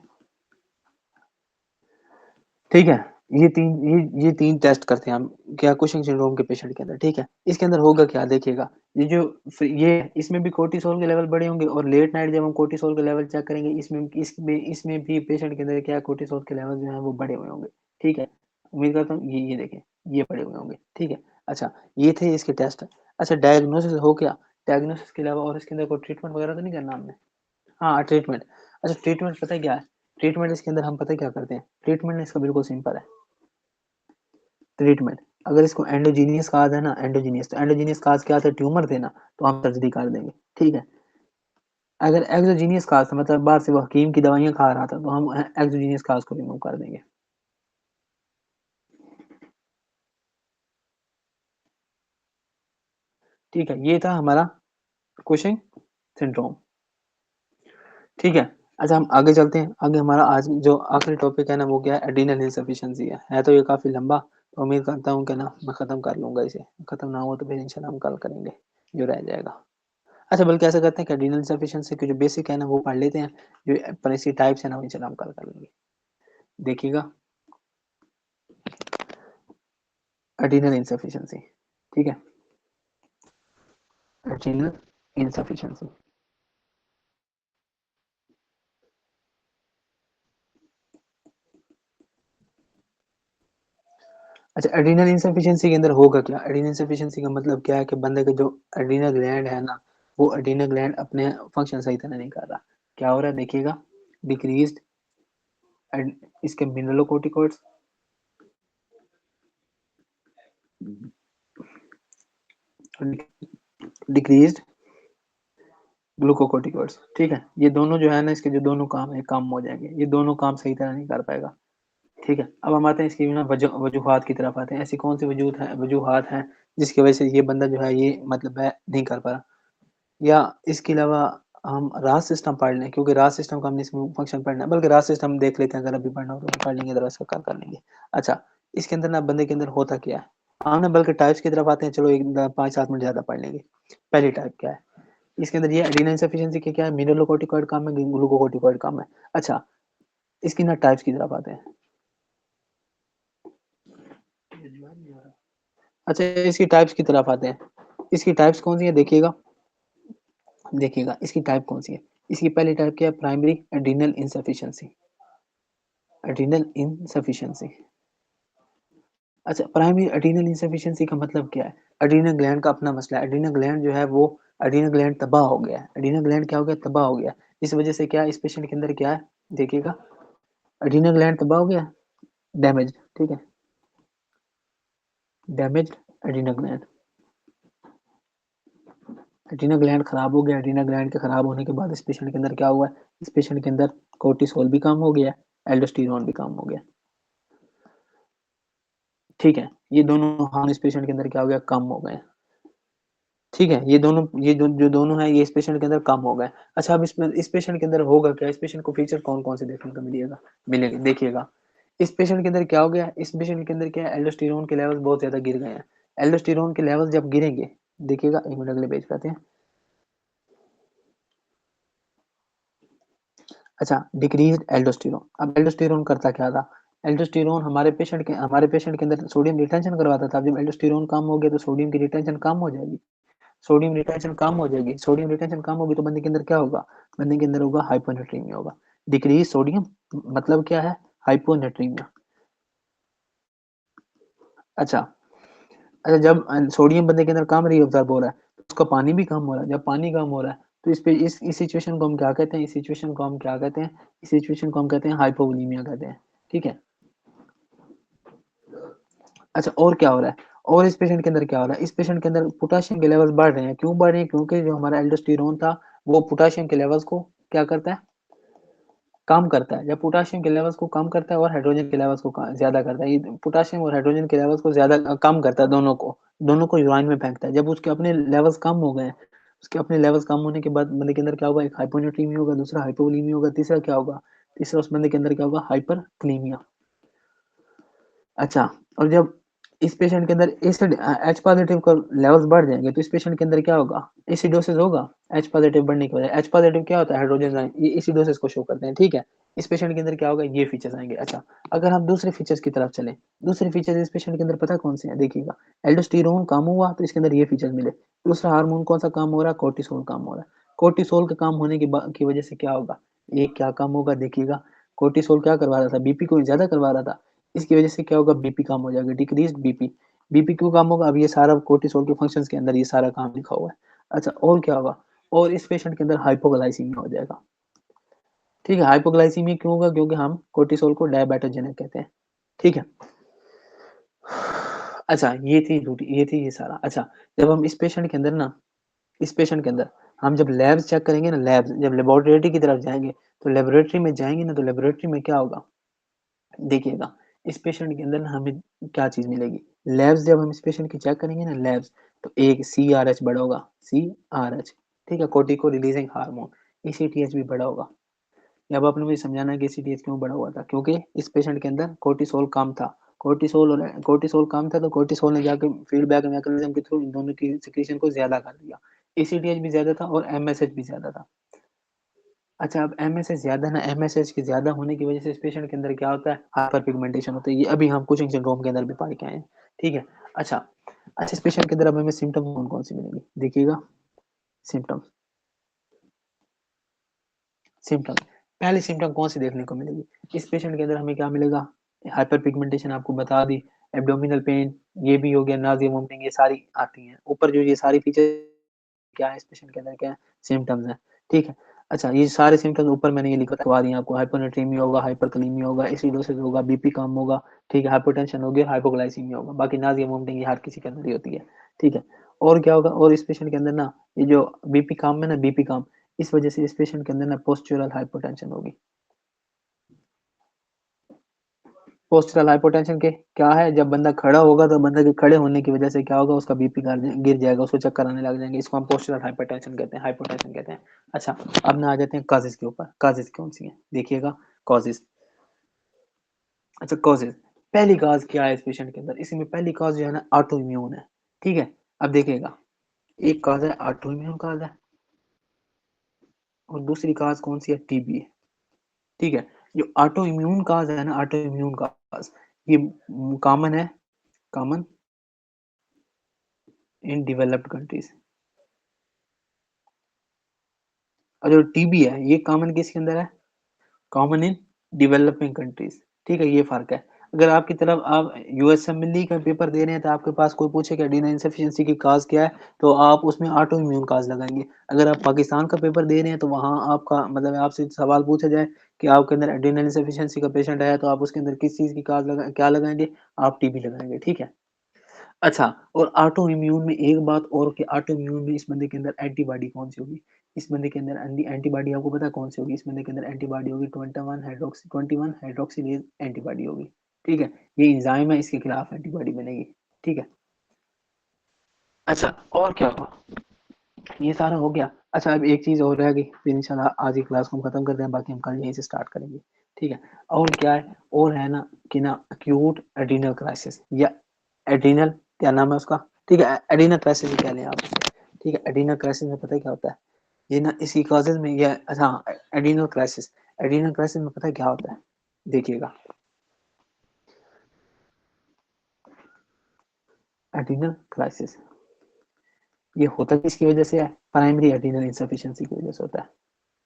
[SPEAKER 1] ठीक है, ये तीन टेस्ट करते हैं हम क्या कुशिंग सिंड्रोम के पेशेंट के अंदर। ठीक है, इसके अंदर होगा क्या देखिएगा, ये जो ये इसमें भी कोर्टिसोल के लेवल बढ़े होंगे, और लेट नाइट जब हम कोर्टिसोल के लेवल चेक करेंगे इसमें भी पेशेंट के अंदर क्या कोर्टिसोल के लेवल जो है वो बढ़े हुए होंगे। ठीक है, उम्मीद करता हूँ ये देखें, ये बढ़े हुए होंगे। ठीक है, अच्छा ये थे इसके टेस्ट। अच्छा डायग्नोसिस हो गया, डायग्नोसिस के अलावा और इसके अंदर कोई ट्रीटमेंट वगैरह तो नहीं करना हमने? हाँ ट्रीटमेंट। अच्छा ट्रीटमेंट पता है क्या है? ट्रीटमेंट इसके अंदर हम पता है क्या करते हैं? ट्रीटमेंट इसका बिल्कुल सिंपल है। ट्रीटमेंट, अगर इसको एंडोजीनियस काज है ना, एंडोजीनियस, तो एंडोजीनियस काज क्या था? ट्यूमर थे ना, तो हम सर्जरी कर देंगे। ठीक है, अगर एक्सोजीनियस काज था मतलब बाहर से वो हकीम की दवाइयां खा रहा था, तो हम एक्सोजीनियस काज को रिमूव कर देंगे। ठीक है, ये था हमारा कुशिंग सिंड्रोम। ठीक है, अच्छा हम आगे चलते हैं। आगे हमारा आज जो आखिरी टॉपिक है ना वो क्या है? एड्रीनल इनसफिशिएंसी है तो ये काफी लंबा, तो उम्मीद करता हूँ कि ना मैं खत्म कर लूंगा इसे, खत्म ना हो तो फिर इंशाल्लाह हम कल करेंगे जो रह जाएगा। अच्छा बल्कि ऐसा करते हैं कि एड्रीनल इनसफिशिएंसी के जो बेसिक है ना वो पढ़ लेते हैं, जो पॉलिसी टाइप्स है ना वो इंशाल्लाह हम कल कर लेंगे। देखिएगा, एड्रीनल इनसफिशिएंसी। ठीक है, एड्रीनल इनसफिशिएंसी। अच्छा एड्रीनल इनसफिशिएंसी के अंदर होगा क्या? एड्रीनल इनसफिशिएंसी का मतलब क्या है कि बंदे का जो एड्रीनल ग्लैंड है ना, वो एड्रीनल ग्लैंड अपने फंक्शन सही तरह नहीं कर रहा। क्या हो रहा है देखिएगा, डिक्रीज्ड इसके मिनरलोकोर्टिकॉइड्स, डिक्रीज्ड ग्लूकोकोर्टिकॉइड्स। ठीक है, ये दोनों जो है ना इसके जो दोनों काम है कम हो जाएंगे, ये दोनों काम सही तरह नहीं कर पाएगा। ठीक है, अब हम आते हैं इसकी ना वजूहात की तरफ आते हैं। ऐसी कौन सी वजूहात हैं जिसकी वजह से ये बंदा जो है ये मतलब है नहीं कर पा रहा? या इसके अलावा हम रास सिस्टम पढ़ लें, क्योंकि रास सिस्टम का हमने इसमें फंक्शन पढ़ना है, बल्कि रास सिस्टम देख लेते हैं, अगर अभी पढ़ना हो तो पढ़ लेंगे, अदरवाइज कल कर लेंगे। अच्छा, इसके अंदर ना बंदे के अंदर होता क्या है? हम ना बल्कि टाइप्स की तरफ आते हैं, चलो एक 5-7 मिनट ज्यादा पढ़ लेंगे। पहली टाइप क्या है? इसके अंदर ये एड्रेनल इनसफिशिएंसी के क्या है? मिनरलोकोर्टिकॉइड कम है, ग्लूकोकोर्टिकॉइड कम है। अच्छा, इसकी ना टाइप्स की तरफ आते हैं। अच्छा इसकी टाइप्स की तरफ आते हैं। इसकी टाइप्स कौन सी है देखिएगा, देखिएगा इसकी टाइप कौन सी है। इसकी पहली टाइप क्या है? Primary adrenal insufficiency. Adrenal insufficiency. अच्छा प्राइमरी एड्रीनल इनसफिशिएंसी का मतलब क्या है? एड्रीनल ग्लैंड का अपना मसला है। एड्रीनल ग्लैंड जो है वो एड्रीनल ग्लैंड तबाह हो गया है। एड्रीनल ग्लैंड क्या हो गया? तबाह हो गया। इस वजह से क्या इस पेशेंट के अंदर क्या है देखिएगा, एड्रीनल ग्लैंड तबाह हो गया, डैमेज। ठीक है, damage adrenal gland, adrenal gland खराब हो गया। एड्रीनल ग्लैंड के खराब होने के बाद इस पेशेंट के अंदर क्या हुआ? इस पेशेंट के अंदर कोर्टिसोल भी कम हो गया, एल्डोस्टेरोन भी कम हो गया। ठीक है, ये दोनों हार्मोन इस पेशेंट के अंदर क्या हो गया? कम हो गए। ठीक है, ये जो दोनों है ये इस पेशेंट के अंदर कम हो गए। अच्छा अब इसमें इस पेशेंट के अंदर होगा क्या? इस पेशेंट को फीचर कौन कौन से देखने को मिलेगा, मिलेगा देखिएगा। इस पेशेंट के अंदर क्या हो गया? इस पेशेंट के अंदर क्या है? एल्डोस्टेरोन के लेवल बहुत ज्यादा गिर गए हैं। एल्डोस्टेरोन के लेवल जब गिरेंगे, देखिएगा एक मिनट अगले पेज पे आते हैं। अच्छा डिक्रीज एल्डोस्टेरोन, अब एल्डोस्टेरोन करता क्या था? एल्डोस्टेरोन हमारे पेशेंट के अंदर सोडियम रिटेंशन करवाता था। जब एल्डोस्टेरोन कम हो गया तो सोडियम की रिटेंशन कम हो जाएगी। सोडियम रिटेंशन कम हो जाएगी, सोडियम रिटेंशन कम होगी तो बंदे के अंदर क्या होगा? बंदे के अंदर होगा हाइपोनेट्रीमिया होगा। डिक्रीज सोडियम मतलब क्या है? हाइपोनेट्रीमिया। अच्छा, अच्छा जब सोडियम बंदे के अंदर कम रीअब्जॉर्ब हो रहा है तो उसका पानी भी कम हो रहा है। जब पानी कम हो रहा है तो इस पे इस सिचुएशन को हम क्या कहते हैं? इस सिचुएशन को हम क्या कहते हैं? इस सिचुएशन को हम कहते हैं हाइपोवोलीमिया कहते हैं। ठीक है, अच्छा और क्या हो रहा है? और इस पेशेंट के अंदर क्या हो रहा है? इस पेशेंट के अंदर पोटेशियम के लेवल्स बढ़ रहे हैं। क्यों बढ़ रहे हैं? क्योंकि जो हमारा एल्डोस्टेरोन था वो पोटेशियम के लेवल्स को क्या करता है? कम करता है। जब पोटेशियम के लेवल्स को कम करता है और हाइड्रोजन के लेवल्स को ज्यादा करता है, ये पोटेशियम और हाइड्रोजन के लेवल्स को ज्यादा कम करता है दोनों को। दोनों को यूराइन में फेंकता है। जब उसके अपने लेवल्स कम हो गए, उसके अपने लेवल्स कम होने के बाद बंदे के अंदर क्या होगा, एक हाइपोनेट्रीमिया होगा, दूसरा हाइपोवोलीमिया होगा, तीसरा क्या होगा, तीसरा उस बंदे के अंदर क्या होगा, हाइपरकलीमिया। अच्छा, और जब इस पेशेंट के अंदर एसिड एच पॉजिटिव का लेवल्स बढ़ जाएंगे तो इस पेशेंट के अंदर क्या होगा, एसिडोसिस होगा। एच पॉजिटिव बढ़ने की वजह, एच पॉजिटिव क्या होता है, हाइड्रोजन आयन, ये एसिडोसिस को शो करते हैं, ठीक है। इस पेशेंट के अंदर क्या होगा, ये फीचर्स आएंगे। अच्छा, अगर हम दूसरे फीचर्स की तरफ चलें, दूसरे फीचर्स इस पेशेंट के अंदर पता कौन से हैं, देखिएगा। एल्डोस्टेरोन कम हुआ तो इसके अंदर ये फीचर मिले। दूसरा हार्मोन कौन सा काम हो रहा है, कोर्टिसोल काम हो रहा है। कोर्टिसोल का काम होने की वजह से क्या होगा, ये क्या काम होगा, देखिएगा। कोर्टिसोल क्या करवा रहा था, बीपी को ज्यादा करवा रहा था। इसकी वजह से क्या होगा, बीपी कम हो जाएगा, डिक्रीज बीपी। बीपी क्यों कम होगा, अब ये सारा कोर्टिसोल के फंक्शंस के अंदर ये सारा काम लिखा हुआ है। अच्छा, और क्या होगा, और इस पेशेंट के अंदर हाइपोग्लाइसीमिया हो जाएगा। ठीक है, हाइपोग्लाइसीमिया क्यों होगा, क्योंकि हम कोर्टिसोल को डायबिटोजेनिक कहते हैं। ठीक है। अच्छा, ये सारा। अच्छा, जब हम इस पेशेंट के अंदर ना, इस पेशेंट के अंदर हम जब लैब्स चेक करेंगे ना, लैब्स जब लेबोरेटरी की तरफ जाएंगे, तो लेबोरेटरी में जाएंगे ना, तो लेबोरेटरी में क्या होगा, देखिएगा। इस पेशेंट के अंदर ना हमें क्या चीज मिलेगी, लैब्स जब हम इस पेशेंट की चेक करेंगे ना, लैब्स, तो एक सी आर एच बढ़ा होगा, सी आर एच, ठीक है, कोर्टिको रिलीजिंग हार्मोन, ईसीटीएच भी बढ़ा होगा। अब आपने मुझे समझाना है कि ईसीटीएच क्यों बढ़ा हुआ था, क्योंकि इस पेशेंट के अंदर कोर्टिसोल कम था। कोर्टिसोल कम था तो कोर्टिसोल ने जाकर फीडबैक मैकेनिज्म के थ्रू इन दोनों की सिक्रीशन को ज्यादा कर दिया। ईसीटीएच भी ज्यादा था और एमएसएच भी ज्यादा था। अच्छा, अब एमएसएच ज्यादा ना, एमएसएच के ज्यादा होने की वजह से इस पेशेंट के अंदर क्या होता है, हाइपर पिगमेंटेशन होता है। ये अभी हम कुचिंग सिंड्रोम के अंदर भी पढ़ के आए हैं। ठीक है। अच्छा, अच्छा, इस पेशेंट के अंदर अब हमें सिम्टम कौन कौन सी मिलेंगी, देखिएगा। सिम्टम, सिम्टम, पहली सिम्टम कौन सी देखने को मिलेगी, इस पेशेंट के अंदर हमें क्या मिलेगा, हाइपर पिगमेंटेशन आपको बता दी, एब्डोमिनल पेन, ये भी हो गया, नाजिया वोमिटिंग, ये सारी आती हैं ऊपर। जो ये सारी फीचर क्या है इस पेशेंट के अंदर, क्या है, सिम्टम्स है। ठीक है। अच्छा, ये सारे सिम्टम्स ऊपर मैंने ये लिखवा दिए आपको, हाइपोनेट्रीमिया होगा, हाइपरकलीमिया होगा, एसिडोसिस होगा, बीपी कम होगा, ठीक है, हाइपोटेंशन होगी, हाइपोग्लाइसीमिया होगा। बाकी नाजिया वोमिटिंग ये हर किसी के अंदर ही होती है। ठीक है। और क्या होगा, और इस पेशेंट के अंदर ना, ये जो बीपी कम है ना, बीपी कम, इस वजह से इस पेशेंट के अंदर ना पोस्चुरल हाइपोटेंशन होगी। पोस्चरल हाइपोटेंशन के क्या है, जब बंदा खड़ा होगा तो बंदा के खड़े होने की वजह से क्या होगा, उसका बीपी गिर जाएगा, उसको चक्कर आने लग जाएंगे, इसको हम पोस्चरल हाइपोटेंशन कहते हैं, हाइपोटेंशन कहते हैं। अच्छा, अब ना आ जाते हैं काजेस के ऊपर, काजेस कौन सी है, देखिएगा। कॉजेस, अच्छा, कॉजेस, पहली काज क्या है इस पेशेंट के अंदर, इसमें पहली काज जो है ना, ऑटो इम्यून है। ठीक है। अब देखिएगा, एक काज है ऑटो इम्यून काज है, और दूसरी काज कौन सी है, टीबी है। ठीक है। जो ऑटो इम्यून काज है ना, ऑटो इम्यून काज, ये कॉमन है, कॉमन इन डेवलप्ड कंट्रीज। और जो टीबी है ये कॉमन किसके अंदर है, कॉमन इन डेवलपिंग कंट्रीज। ठीक है, ये फर्क है। अगर आपकी तरफ आप यूएसएमएलई का पेपर दे रहे हैं तो आपके पास कोई पूछे कि एडिनल इनसफिशिएंसी की काज क्या है, तो आप उसमें ऑटो इम्यून काज लगाएंगे। अगर आप पाकिस्तान का पेपर दे रहे हैं तो वहां आपका मतलब आपसे सवाल पूछा जाए कि आपके अंदर एडिनल इनसफिशिएंसी का पेशेंट है, तो आप उसके अंदर किस चीज की काज लगा क्या लगाएंगे, आप टीबी लगाएंगे। ठीक है। अच्छा, और ऑटो इम्यून में एक बात और कि ऑटो इम्यून में इस बंदे के अंदर एंटीबॉडी कौन सी होगी, इस बंदे के अंदर एंटीबॉडी आपको पता है कौन सी होगी, इस बंदे के अंदर एंटीबॉडी होगी 21 हाइड्रोक्सिलेज एंटीबॉडी होगी। ठीक है। ये एंजाइम है, इसके खिलाफ एंटीबॉडी बनेगी। ठीक है। अच्छा, और क्या हुआ, ये सारा हो गया। अच्छा, अब एक चीज और रह गई, फिर इंशाल्लाह आज की क्लास को हम खत्म करते हैं, बाकी हम कल यहीं से स्टार्ट करेंगे। ठीक है। और क्या है, और है ना कि ना अक्यूट एड्रीनल क्राइसिस, या एड्रीनल, क्या नाम है उसका, ठीक है, एड्रीनल क्राइसिस कह लें आप उसे। ठीक है। एड्रीनल क्राइसिस में पता है क्या होता है, ये ना इसी कॉजेज में, ये अच्छा, एड्रीनल क्राइसिस, एड्रीनल क्राइसिस में पता है क्या होता है, देखिएगा। एड्रीनल क्राइसिस ये होता किसकी वजह से है, प्राइमरी एड्रीनल इंसफिशिएंसी की वजह से होता है।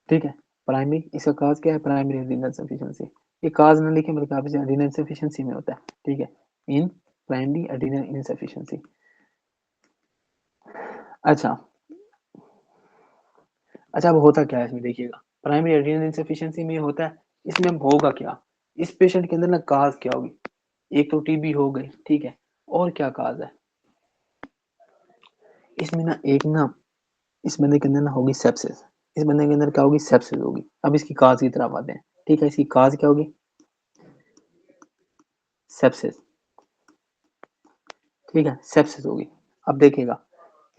[SPEAKER 1] ठीक है। प्राइमरी, इसका काज क्या है, प्राइमरी एड्रीनल सफिशिएंसी। ये काज ना लिखे बल्कि आप इसे एड्रीनल सफिशिएंसी में होता है। ठीक है। In primary adrenal insufficiency. अच्छा, अच्छा, अब होता क्या है इसमें, देखिएगा। प्राइमरी एड्रीनल इनसफिशिएंसी में होता है, इसमें अब होगा क्या, इस पेशेंट के अंदर ना काज क्या होगी, एक तो टीबी हो गई, ठीक है, और क्या काज है इसमें ना, एक ना इस बंदे के अंदर ना होगी सेप्सिस। इस बंदे के अंदर क्या होगी, सेप्सिस होगी। अब इसकी काज की तरफ आते हैं। ठीक है, इसकी काज क्या होगी, सेप्सिस। ठीक है, सेप्सिस होगी। अब देखिएगा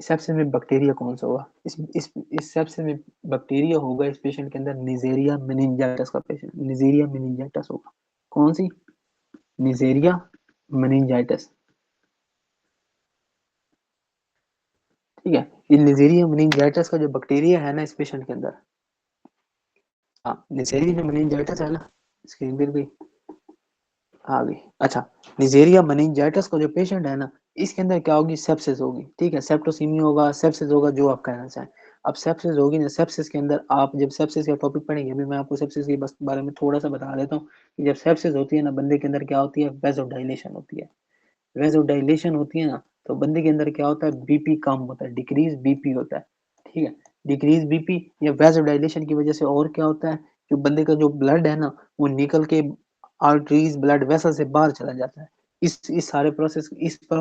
[SPEAKER 1] सेप्सिस में बैक्टीरिया कौन सा होगा, इस सेप्सिस में बैक्टीरिया होगा इस पेशेंट के अंदर निजेरिया मेनिंजाइटिस का पेशेंट, निजेरिया मेनिंजाइटिस होगा। कौन सी? निजेरिया मेनिंजाइटिस। ठीक है, ये निजेरिया मेनिंजाइटिस का जो बैक्टीरिया है ना इस पेशेंट के अंदर, हाँ निजेरिया जो मेनिंजाइटिस है ना, स्क्रीन पर भी आ गई। अच्छा, निजेरिया मेनिंजाइटिस का जो पेशेंट है ना, इसके अंदर क्या होगी, सेप्सिस होगी। ठीक है, सेप्टोसीमिया होगा, सेप्सिस होगा, जो आप कहना चाहें। अब सेप्सिस होगी ना, सेप्सिस के अंदर आप जब सेप्सिस का टॉपिक पढ़ेंगे, अभी मैं आपको सेप्सिस के बस बारे में थोड़ा सा बता देता हूँ कि जब सेप्सिस होती है ना, बंदे के अंदर क्या होती है, वेसोडाइलेशन होती है। वेसोडाइलेशन होती है ना, तो बंदे के अंदर क्या होता है, बीपी कम होता है, डिक्रीज बीपी होता है। ठीक है, डिक्रीज बीपी या वेसोडाइलेशन की वजह से और क्या होता है, जो बंदे का जो ब्लड है ना, वो निकल के आर्टरीज ब्लड वेसल से बाहर चला जाता है। इस सारे प्रोसेस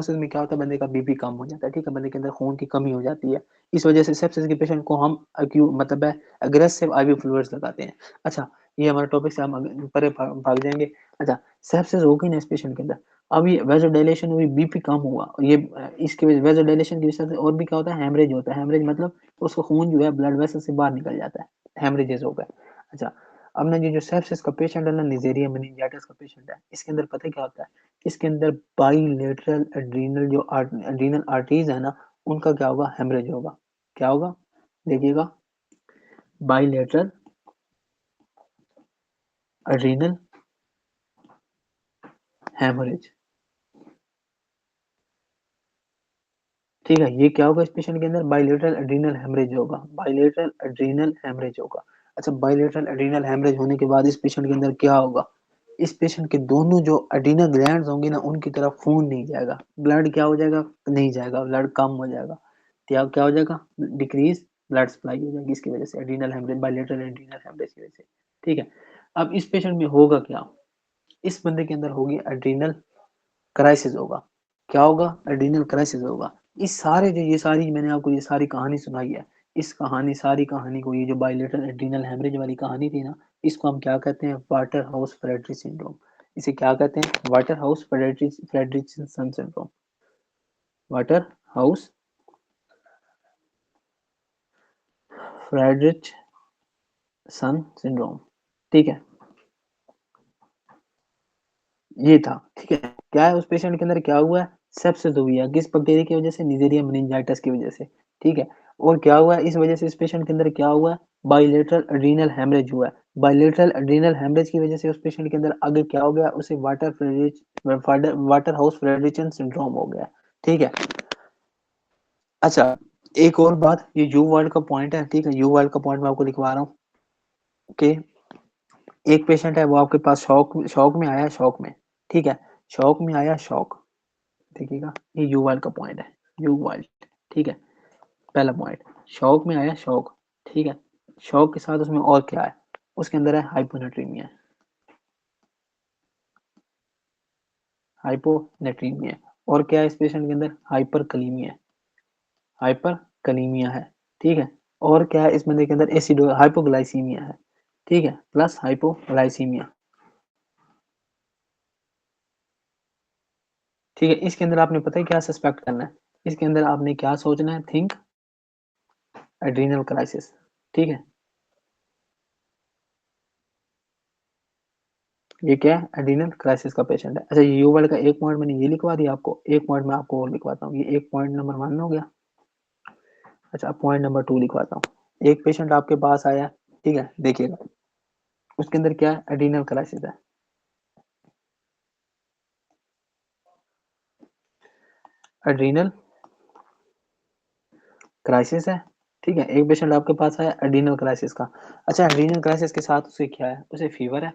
[SPEAKER 1] में क्या होता है, बंदे का बीपी कम हो जाता है। ठीक है, बंदे के अंदर खून की कमी हो जाती है। इस वजह से सेप्सिस के पेशेंट को हम अक्यू मतलब है अग्रेसिव आईवी फ्लूइड्स लगाते हैं। अच्छा, ये हमारे टॉपिक से हम परे भाग जाएंगे। अच्छा, सेप्सिस हो गई ना इस पेशेंट के अंदर, अब ये वेसोडाइलेशन हुई, बीपी कम हुआ, और ये इसके वजह वेसोडाइलेशन की वजह से और भी क्या होता है, हेमरेज होता है। हेमरेज मतलब उसका खून जो है ब्लड वेसल से बाहर निकल जाता है, हेमरेजेस हो गए। अच्छा, अब ना ये जो सेप्सिस का पेशेंट है ना, निजेरिया मेनिंजाइटिस का पेशेंट है, इसके अंदर पता है क्या होता है, इसके अंदर बाईलेटरल एड्रीनल जो एड्रीनल आर्टरीज है ना, उनका क्या होगा, हेमरेज होगा। क्या होगा, देखिएगा, बाईलेटरल एड्रीनल हेमरेज। ठीक है, ये क्या होगा, इस पेशेंट के अंदर बाइलेटरल एड्रीनल हेमरेज होगा, बाइलेटरल एड्रीनल हेमरेज होगा। अच्छा, बाइलेटरल एड्रीनल हेमरेज होने के बाद इस पेशेंट के अंदर क्या होगा, इस पेशेंट के दोनों जो एड्रीनल ग्लैंड्स होंगे ना, उनकी तरफ खून नहीं जाएगा, ब्लड क्या हो जाएगा, नहीं जाएगा, ब्लड कम हो जाएगा। क्या क्या हो जाएगा, डिक्रीज ब्लड सप्लाई हो जाएगी, इसकी वजह से adrenal haemorrhage, bilateral adrenal haemorrhage की वजह से। ठीक है, अब इस पेशेंट में होगा क्या, इस बंदे के अंदर होगी एड्रीनल क्राइसिस होगा। क्या होगा, एड्रीनल क्राइसिस होगा। इस सारे जो ये सारी मैंने आपको ये सारी कहानी सुनाई है, इस कहानी सारी कहानी को, ये जो बाइलेटरल एड्रीनल हेमरेज वाली कहानी थी ना, इसको हम क्या कहते हैं, वाटर हाउस फ्रेडरिच सिंड्रोम। इसे क्या कहते हैं, Waterhouse Friderichsen syndrome, Waterhouse Friderichsen syndrome. ठीक है, ये था। ठीक है, क्या है, उस पेशेंट के अंदर क्या हुआ है, सेप्सिस हुई है, किस बैक्टीरिया की वजह से, निजेरिया मेनिंजाइटिस की वजह से। ठीक है, और क्या हुआ है, इस वजह से इस पेशेंट के अंदर क्या हुआ है, बाइलेटरल एड्रीनल हेमरेज हुआ है। बाइलेटरल एड्रीनल हेमरेज की वजह से उस पेशेंट के अंदर आगे क्या हो गया, उसे वाटर हाउस फ्रेडरिचसन सिंड्रोम हो गया। ठीक है, अच्छा, एक और बात, ये यू वर्ल्ड का पॉइंट है। ठीक है, यू वर्ल्ड का पॉइंट मैं आपको लिखवा रहा हूँ कि एक पेशेंट है, वो आपके पास शॉक शॉक में आया, शॉक में। ठीक है, शॉक में आया, शॉक, देखिएगा, ये यू वाइल्ड का पॉइंट है, यू वाइल्ड। ठीक है, पहला पॉइंट, शॉक में आया, शॉक। ठीक है, शॉक के साथ उसमें और क्या है, उसके अंदर है हाइपोनेट्रीमिया, हाइपोनेट्रीमिया। और क्या है इस पेशेंट के अंदर, हाइपर कलीमिया, हाइपर कलीमिया है। ठीक है, और क्या है इस बंदे के अंदर, एसिडो हाइपोग्लाइसीमिया है। ठीक है, प्लस हाइपोग्लाइसीमिया। ठीक है, इसके अंदर आपने पता है क्या सस्पेक्ट करना है, इसके अंदर आपने क्या सोचना है, थिंक एड्रीनल क्राइसिस। ठीक है, ये क्या है, एड्रीनल क्राइसिस का पेशेंट है। अच्छा, ये यूवर्ल्ड का एक पॉइंट मैंने ये लिखवा दिया आपको, एक पॉइंट मैं आपको और लिखवाता हूँ, ये एक पॉइंट नंबर 1 हो गया। अच्छा, पॉइंट नंबर 2 लिखवाता हूँ। एक पेशेंट आपके पास आया, ठीक है, देखिएगा, उसके अंदर क्या है, एड्रीनल क्राइसिस है, एड्रीनल क्राइसिस है। ठीक है, एक पेशेंट आपके पास आया एड्रीनल क्राइसिस का। अच्छा, एड्रीनल क्राइसिस के साथ उसे क्या है, उसे फीवर है,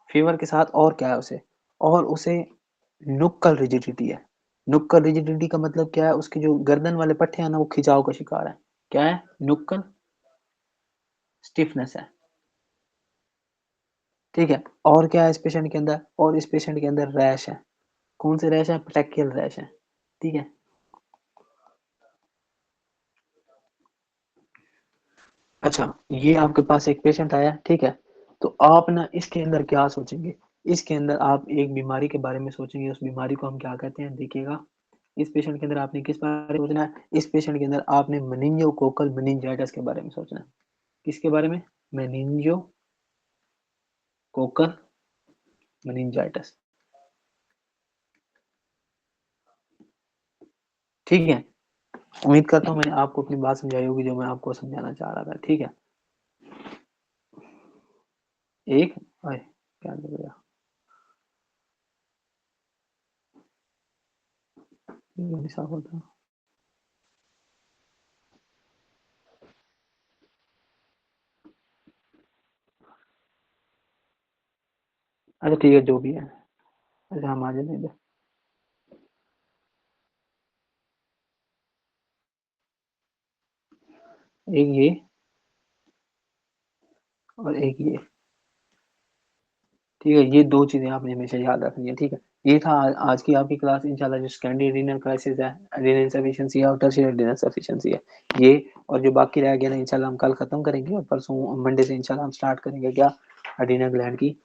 [SPEAKER 1] फीवर के साथ और क्या है उसे, और उसे नुक्कल रिजिडिटी है। नुक्कल रिजिडिटी का मतलब क्या है, उसके जो गर्दन वाले पट्टे हैं ना, वो खिंचाव का शिकार है। क्या है, नुक्कल स्टिफनेस है। ठीक है, और क्या है इस पेशेंट के अंदर, और इस पेशेंट के अंदर रैश है। कौन से रैश है, पेटेकियल रैश है। ठीक है, अच्छा, ये आपके पास एक पेशेंट आया, ठीक है, तो आप ना इसके अंदर क्या सोचेंगे, इसके अंदर आप एक बीमारी के बारे में सोचेंगे, उस बीमारी को हम क्या कहते हैं, देखिएगा, इस पेशेंट के अंदर आपने किस बारे में सोचना है? इस पेशेंट के अंदर आपने मेनिंजियोकोकल मेनिंजाइटिस के बारे में सोचना है। किसके बारे में? मेनिंजियोकोकल मेनिंजाइटिस। ठीक है? उम्मीद करता हूँ मैंने आपको अपनी बात समझाई होगी जो मैं आपको समझाना चाह रहा था। ठीक है? एक ओए क्या हो गया? ये नहीं साफ होता। अच्छा ठीक है जो भी है। अच्छा हम आ जाने इधर। एक ये और एक ये। ठीक है? ये 2 चीज़ें आपने हमेशा याद रखनी है, ठीक है? ये था आज की आपकी क्लास इंशाल्लाह जो सेकेंडरी रीनल क्राइसिस है, रीनल इनसफिशिएंसी है और टर्शियरी रीनल इनसफिशिएंसी है। ये और जो बाकी रह गया ना इंशाल्लाह हम कल खत्म करेंगे और परसों मंडे से इंशाल्लाह हम स्टार्ट करेंगे क्या? एड्रीनल ग्लैंड की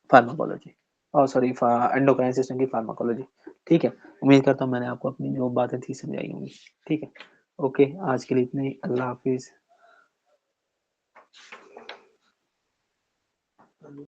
[SPEAKER 1] फार्माकोलॉजी और सॉरी एंडोक्राइन सिस्टम की फार्माकोलॉजी। ठीक है? उम्मीद करता हूँ मैंने आपको अपनी जो बातें थी समझाई होंगी। ठीक है? ओके, आज के लिए इतना ही। अल्लाह हाफ़िज़।